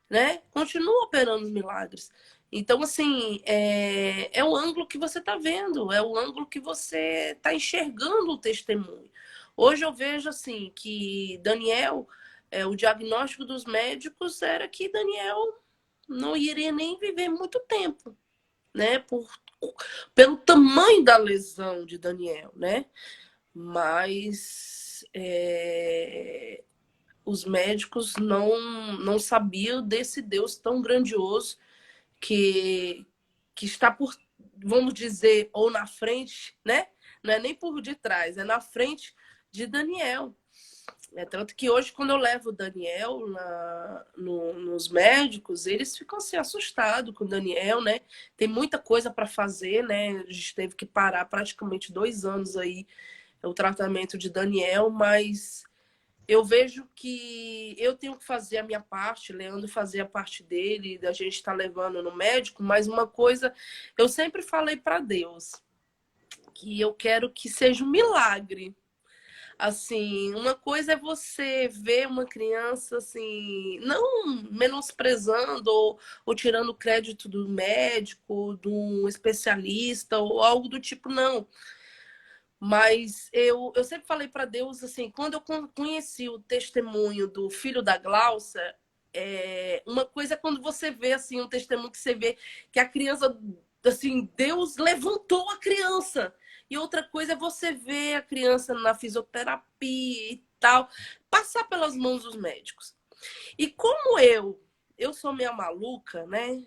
né? Continua operando os milagres. Então, assim, é o ângulo que você está vendo, é o ângulo que você está enxergando o testemunho. Hoje eu vejo, assim, que Daniel, o diagnóstico dos médicos era que Daniel não iria nem viver muito tempo, né? Pelo tamanho da lesão de Daniel, né? Mas os médicos não sabiam desse Deus tão grandioso que, que está por, vamos dizer, ou na frente, né? Não é nem por detrás, é na frente de Daniel. Tanto que hoje, quando eu levo o Daniel nos médicos, eles ficam assim, assustados com o Daniel, né? Tem muita coisa para fazer, né? A gente teve que parar praticamente 2 anos aí o tratamento de Daniel, mas eu vejo que eu tenho que fazer a minha parte, Leandro fazer a parte dele, da gente estar levando no médico, mas uma coisa eu sempre falei para Deus, que eu quero que seja um milagre. Assim, uma coisa é você ver uma criança assim, não menosprezando ou tirando crédito do médico, do especialista ou algo do tipo, não. Mas eu sempre falei para Deus assim, quando eu conheci o testemunho do filho da Glaucia, uma coisa é quando você vê assim um testemunho que você vê que a criança, assim, Deus levantou a criança. E outra coisa é você ver a criança na fisioterapia e tal, passar pelas mãos dos médicos. E como eu sou meio maluca, né?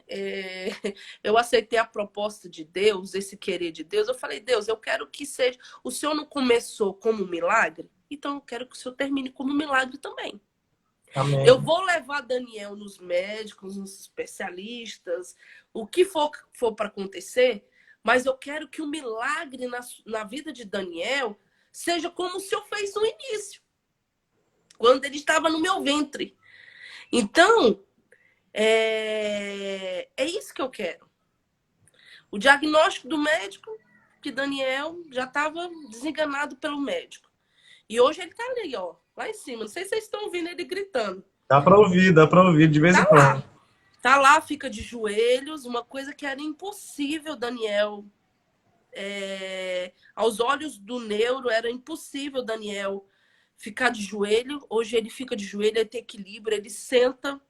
Eu aceitei a proposta de Deus, esse querer de Deus. Eu falei, Deus, eu quero que seja. O Senhor não começou como um milagre, então eu quero que o Senhor termine como um milagre também. Eu Amém. vou levar Daniel nos médicos, nos especialistas, o que for para acontecer, mas eu quero que o milagre na vida de Daniel seja como o Senhor fez no início, quando ele estava no meu ventre. Então, é isso que eu quero. O diagnóstico do médico, que Daniel já estava desenganado pelo médico. E hoje ele está ali, ó, lá em cima. Não sei se vocês estão ouvindo ele gritando. Dá para ouvir de vez em Tá quando. lá. Tá lá, fica de joelhos. Uma coisa que era impossível, Daniel. Aos olhos do neuro, era impossível, Daniel, ficar de joelho. Hoje ele fica de joelho, ele tem equilíbrio, ele senta.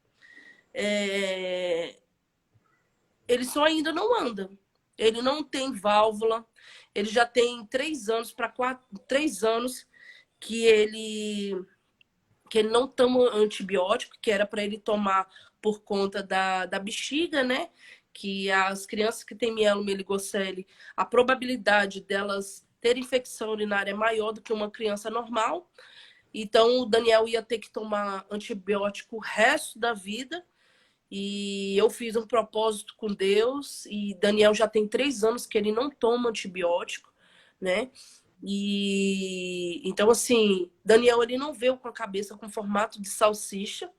Ele só ainda não anda. Ele não tem válvula. Ele já tem 3 anos para 3 anos que ele não toma antibiótico, que era para ele tomar por conta da bexiga, né? Que as crianças que têm mielomeningocele, a probabilidade delas ter infecção urinária é maior do que uma criança normal. Então, o Daniel ia ter que tomar antibiótico o resto da vida. E eu fiz um propósito com Deus. E Daniel já tem 3 anos que ele não toma antibiótico, né? E então, assim, Daniel ele não veio com a cabeça com formato de salsicha,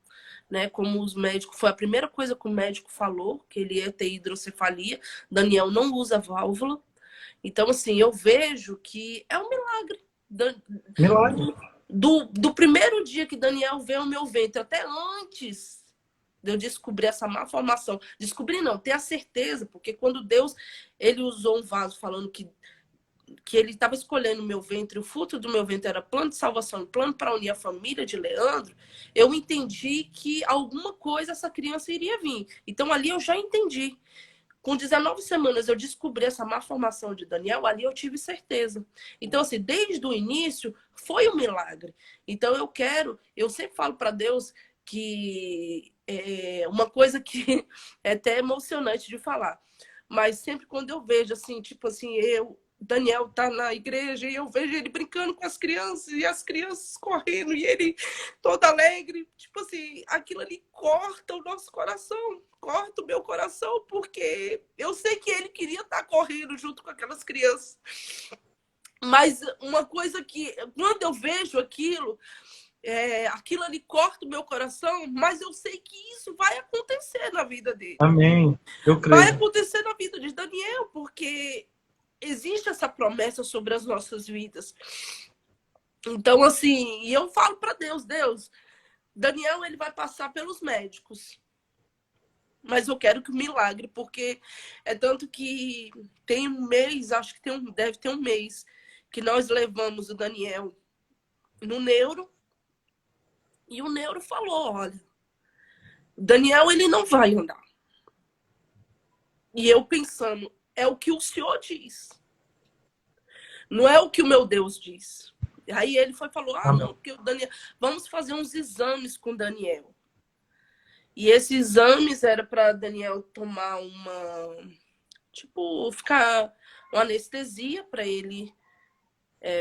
né? Como os médicos, foi a primeira coisa que o médico falou, que ele ia ter hidrocefalia. Daniel não usa válvula. Então, assim, eu vejo que é um milagre. Milagre. Do primeiro dia que Daniel veio ao meu ventre, até antes de eu descobrir essa malformação. Descobrir não, ter a certeza, porque quando Deus ele usou um vaso falando que ele estava escolhendo o meu ventre, o fruto do meu ventre era plano de salvação, plano para unir a família de Leandro, eu entendi que alguma coisa essa criança iria vir. Então ali eu já entendi. Com 19 semanas eu descobri essa malformação de Daniel, ali eu tive certeza. Então, assim, desde o início foi um milagre. Então eu sempre falo para Deus que uma coisa que é até emocionante de falar, mas sempre quando eu vejo assim, tipo assim, Daniel tá na igreja e eu vejo ele brincando com as crianças e as crianças correndo e ele todo alegre. Tipo assim, aquilo ali corta o nosso coração, corta o meu coração, porque eu sei que ele queria estar correndo junto com aquelas crianças. Mas uma coisa que, quando eu vejo aquilo, aquilo ali corta o meu coração, mas eu sei que isso vai acontecer na vida dele. Amém. Eu Vai creio. acontecer na vida de Daniel, porque existe essa promessa sobre as nossas vidas. Então, assim, e eu falo para Deus, Deus, Daniel, ele vai passar pelos médicos. Mas eu quero que o milagre, porque é tanto que tem um mês, acho que deve ter um mês, que nós levamos o Daniel no neuro, e o neuro falou, olha, o Daniel, ele não vai andar. E eu pensando, é o que o Senhor diz. Não é o que o meu Deus diz. Aí ele falou, não, porque o Daniel, vamos fazer uns exames com o Daniel. E esses exames era para Daniel tomar ficar uma anestesia para ele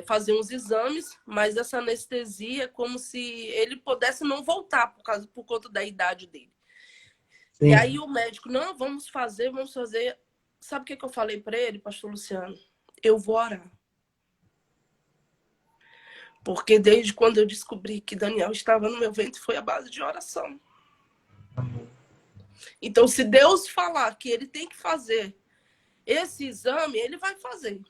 fazer uns exames, mas essa anestesia como se ele pudesse não voltar por conta da idade dele. Sim. E aí o médico, não, vamos fazer. Sabe o que eu falei para ele, pastor Luciano? Eu vou orar. Porque desde quando eu descobri que Daniel estava no meu ventre, foi a base de oração. Então, se Deus falar que ele tem que fazer esse exame, ele vai fazer.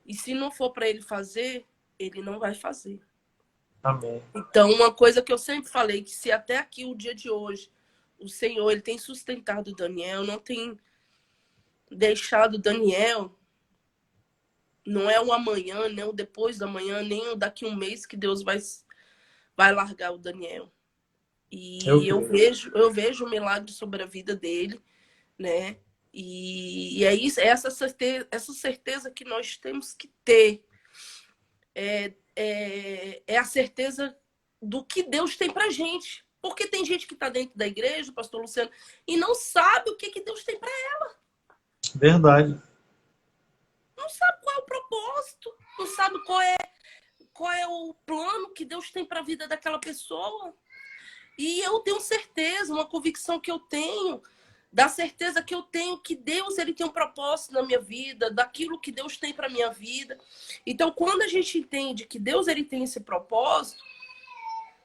E se não for para ele fazer, ele não vai fazer. Amém. Então, uma coisa que eu sempre falei, que se até aqui, o dia de hoje, o Senhor ele tem sustentado Daniel, não tem deixado Daniel, não é o amanhã, nem o depois da manhã, nem o daqui um mês que Deus vai largar o Daniel. E eu vejo um milagre sobre a vida dele, né? E é isso, essa certeza que nós temos que ter. É a certeza do que Deus tem pra gente. Porque tem gente que está dentro da igreja, pastor Luciano, e não sabe o que Deus tem para ela. Verdade. Não sabe qual é o propósito, não sabe qual é o plano que Deus tem para a vida daquela pessoa. E eu tenho certeza, uma convicção que eu tenho, da certeza que eu tenho que Deus ele tem um propósito na minha vida, daquilo que Deus tem para minha vida. Então, quando a gente entende que Deus ele tem esse propósito,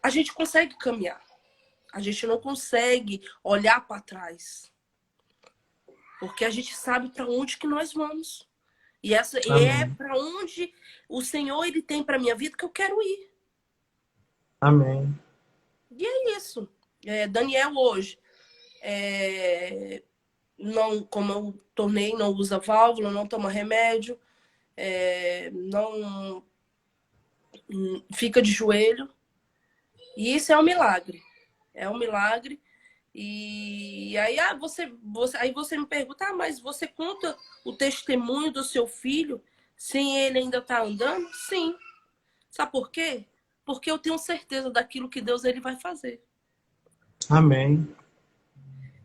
a gente consegue caminhar. A gente não consegue olhar para trás. Porque a gente sabe para onde que nós vamos. E essa é para onde o Senhor ele tem para minha vida que eu quero ir. Amém. E é isso. Daniel hoje, não, como eu tornei, não usa válvula, não toma remédio, não fica de joelho. E isso é um milagre. É um milagre. E aí você me pergunta, mas você conta o testemunho do seu filho sem ele ainda estar andando? Sim. Sabe por quê? Porque eu tenho certeza daquilo que Deus ele vai fazer. Amém.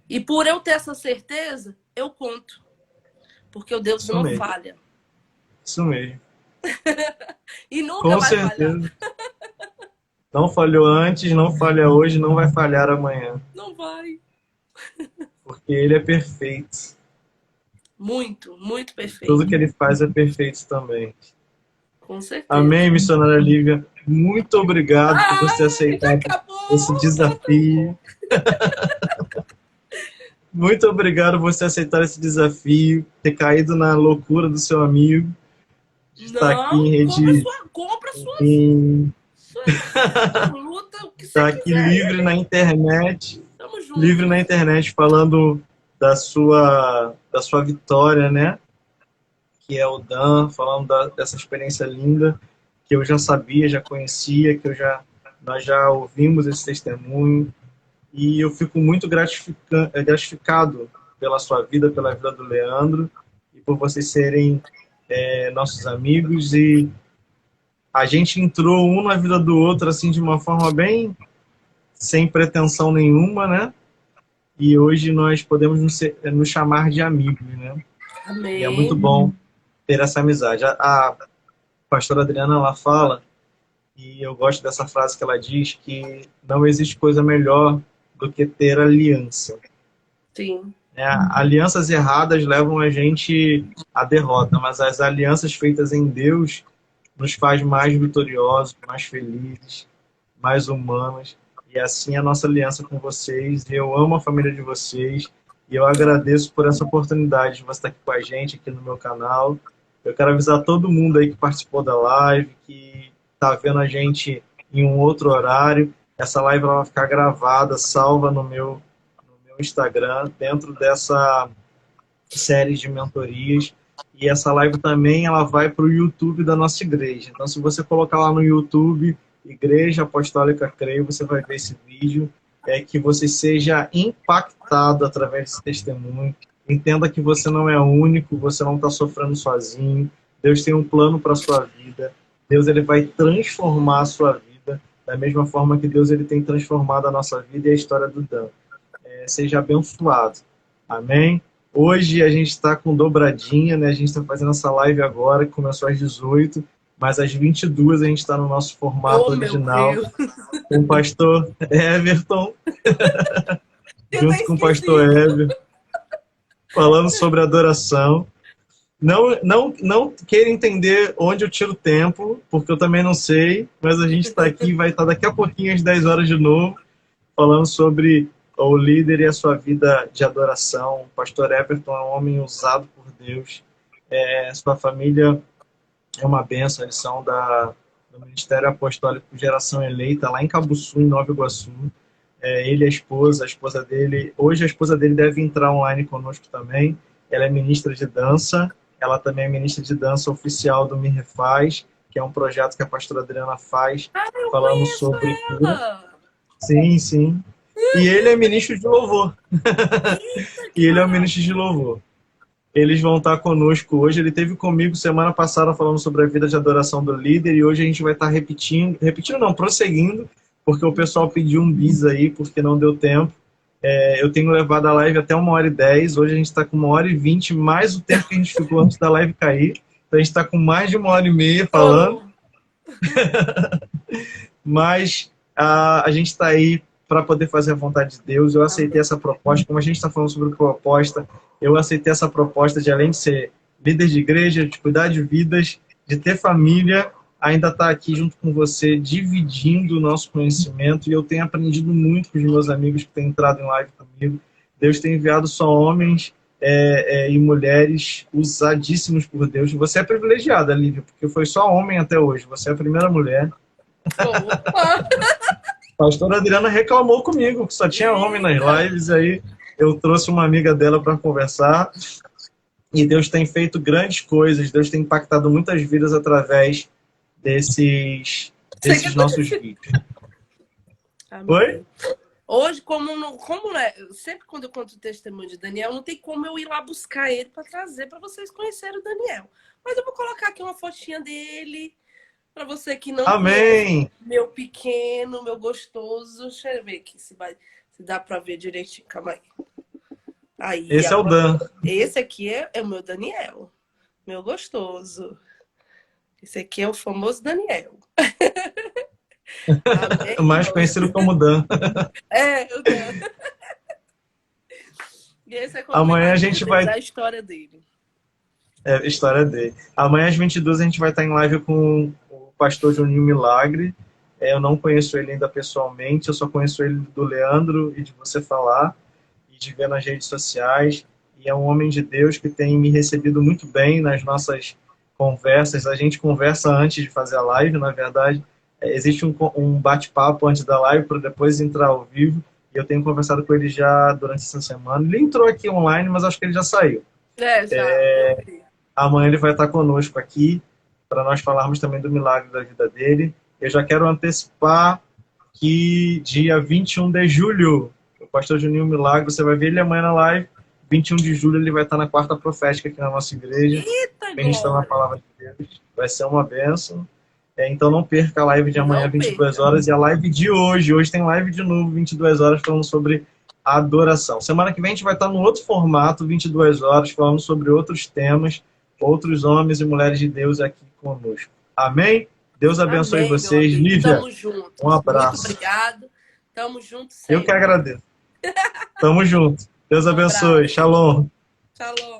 E por eu ter essa certeza, eu conto. Porque o Deus não falha. Isso mesmo. E nunca vai falhar. Não falhou antes, não falha hoje, não vai falhar amanhã. Não vai. Porque ele é perfeito. Muito, muito perfeito. Tudo que ele faz é perfeito também. Com certeza. Amém, missionária Lívia. Muito obrigado por você aceitar esse desafio. Muito obrigado por você aceitar esse desafio, ter caído na loucura do seu amigo. Está aqui em rede. Compra sua luta, o que você está aqui quiser. Livre na internet. Tamo junto. Livre na internet, falando da sua vitória, né? Que é o Dan, falando dessa experiência linda, que eu já sabia, já conhecia, nós já ouvimos esse testemunho. E eu fico muito gratificado pela sua vida, pela vida do Leandro, e por vocês serem nossos amigos. E a gente entrou um na vida do outro assim de uma forma bem sem pretensão nenhuma, né? E hoje nós podemos nos chamar de amigos, né? E é muito Amém. bom ter essa amizade. A pastora Adriana, ela fala, e eu gosto dessa frase que ela diz, que não existe coisa melhor do que ter aliança. Sim. Né? Alianças erradas levam a gente à derrota, mas as alianças feitas em Deus nos faz mais vitoriosos, mais felizes, mais humanos. E assim é a nossa aliança com vocês. Eu amo a família de vocês e eu agradeço por essa oportunidade de você estar aqui com a gente, aqui no meu canal. Eu quero avisar todo mundo aí que participou da live, que está vendo a gente em um outro horário. Essa live ela vai ficar gravada, salva no meu Instagram, dentro dessa série de mentorias. E essa live também ela vai para o YouTube da nossa igreja. Então, se você colocar lá no YouTube, Igreja Apostólica Creio, você vai ver esse vídeo. É que você seja impactado através desse testemunho. Entenda que você não é único, você não está sofrendo sozinho. Deus tem um plano para a sua vida. Deus ele vai transformar a sua vida da mesma forma que Deus ele tem transformado a nossa vida e a história do Dan. Seja abençoado. Amém? Hoje a gente está com dobradinha, né? A gente está fazendo essa live agora, que começou às 18, mas às 22 a gente está no nosso formato Oh, meu original, Deus. com o pastor Everton, Eu junto até com o pastor esqueci. Everton, falando sobre adoração. Não queira entender onde eu tiro o tempo, porque eu também não sei, mas a gente está aqui, vai estar daqui a pouquinho às 10 horas de novo, falando sobre o líder e a sua vida de adoração. O pastor Everton é um homem usado por Deus. Sua família é uma bênção, eles são do Ministério Apostólico Geração Eleita, lá em Cabuçu, em Nova Iguaçu. Ele e a esposa dele. Hoje a esposa dele deve entrar online conosco também. Ela é ministra de dança, ela também é ministra de dança oficial do Me Refaz, que é um projeto que a pastora Adriana faz, Ah, eu falando conheço sobre cura. ela. Sim, sim. E ele é ministro de louvor. Eita, E que ele é o ministro de maravilha. louvor. Eles vão estar conosco hoje. Ele esteve comigo semana passada falando sobre a vida de adoração do líder e hoje a gente vai estar repetindo não, prosseguindo, porque o pessoal pediu um bis aí, porque não deu tempo. Eu tenho levado a live até 1h10, hoje a gente está com 1h20, mais o tempo que a gente ficou antes da live cair. Então a gente está com mais de 1h30 falando, Oh, mas a gente está aí para poder fazer a vontade de Deus. Eu aceitei amém. essa proposta, como a gente está falando sobre proposta, eu aceitei essa proposta de, além de ser líder de igreja, de cuidar de vidas, de ter família, ainda estar aqui junto com você, dividindo o nosso conhecimento, e eu tenho aprendido muito com os meus amigos que têm entrado em live comigo. Deus tem enviado só homens e mulheres usadíssimos por Deus. Você é privilegiada, Lívia, porque foi só homem até hoje. Você é a primeira mulher. Opa. A pastora Adriana reclamou comigo que só tinha homem nas Eita. lives, aí eu trouxe uma amiga dela para conversar, e Deus tem feito grandes coisas, Deus tem impactado muitas vidas através desses, Você quer desses nossos conhecer? vídeos. Oi? Amém. Hoje, como né, sempre quando eu conto o testemunho de Daniel, não tem como eu ir lá buscar ele para trazer para vocês conhecerem o Daniel. Mas eu vou colocar aqui uma fotinha dele para você que não conhece, Amém! meu pequeno, meu gostoso. Deixa eu ver aqui se dá para ver direitinho. Calma aí. Aí, Esse é o agora. Dan. Esse aqui é o meu Daniel, meu gostoso. Esse aqui é o famoso Daniel. Amém, Mais irmãos? conhecido como Dan. Eu dou. E esse é Amanhã a complicadinho gente vai... da história dele. a história dele. Amanhã às 22 a gente vai estar em live com o pastor Juninho Milagre. Eu não conheço ele ainda pessoalmente, eu só conheço ele do Leandro e de você falar, e de ver nas redes sociais. E é um homem de Deus que tem me recebido muito bem nas nossas conversas. A gente conversa antes de fazer a live, na verdade. Existe um bate-papo antes da live para depois entrar ao vivo. E eu tenho conversado com ele já durante essa semana. Ele entrou aqui online, mas acho que ele já saiu. Já, eu vi. Amanhã ele vai estar conosco aqui para nós falarmos também do milagre da vida dele. Eu já quero antecipar que dia 21 de julho, o pastor Juninho Milagre, você vai ver ele amanhã na live. 21 de julho ele vai estar na quarta profética aqui na nossa igreja, Eita, ministrando a glória! palavra de Deus. Vai ser uma bênção. Então não perca a live de amanhã, Não 22 perca. horas, e a live de hoje. Hoje tem live de novo, 22 horas, falando sobre adoração. Semana que vem a gente vai estar num outro formato, 22 horas, falando sobre outros temas, outros homens e mulheres de Deus aqui conosco. Amém? Deus abençoe Amém, meu vocês. amigo. Nívia, Tamo junto. um Muito abraço. obrigado. Tamo junto Eu que sempre. agradeço. Tamo junto. Deus Um abençoe. abraço. Shalom. Shalom.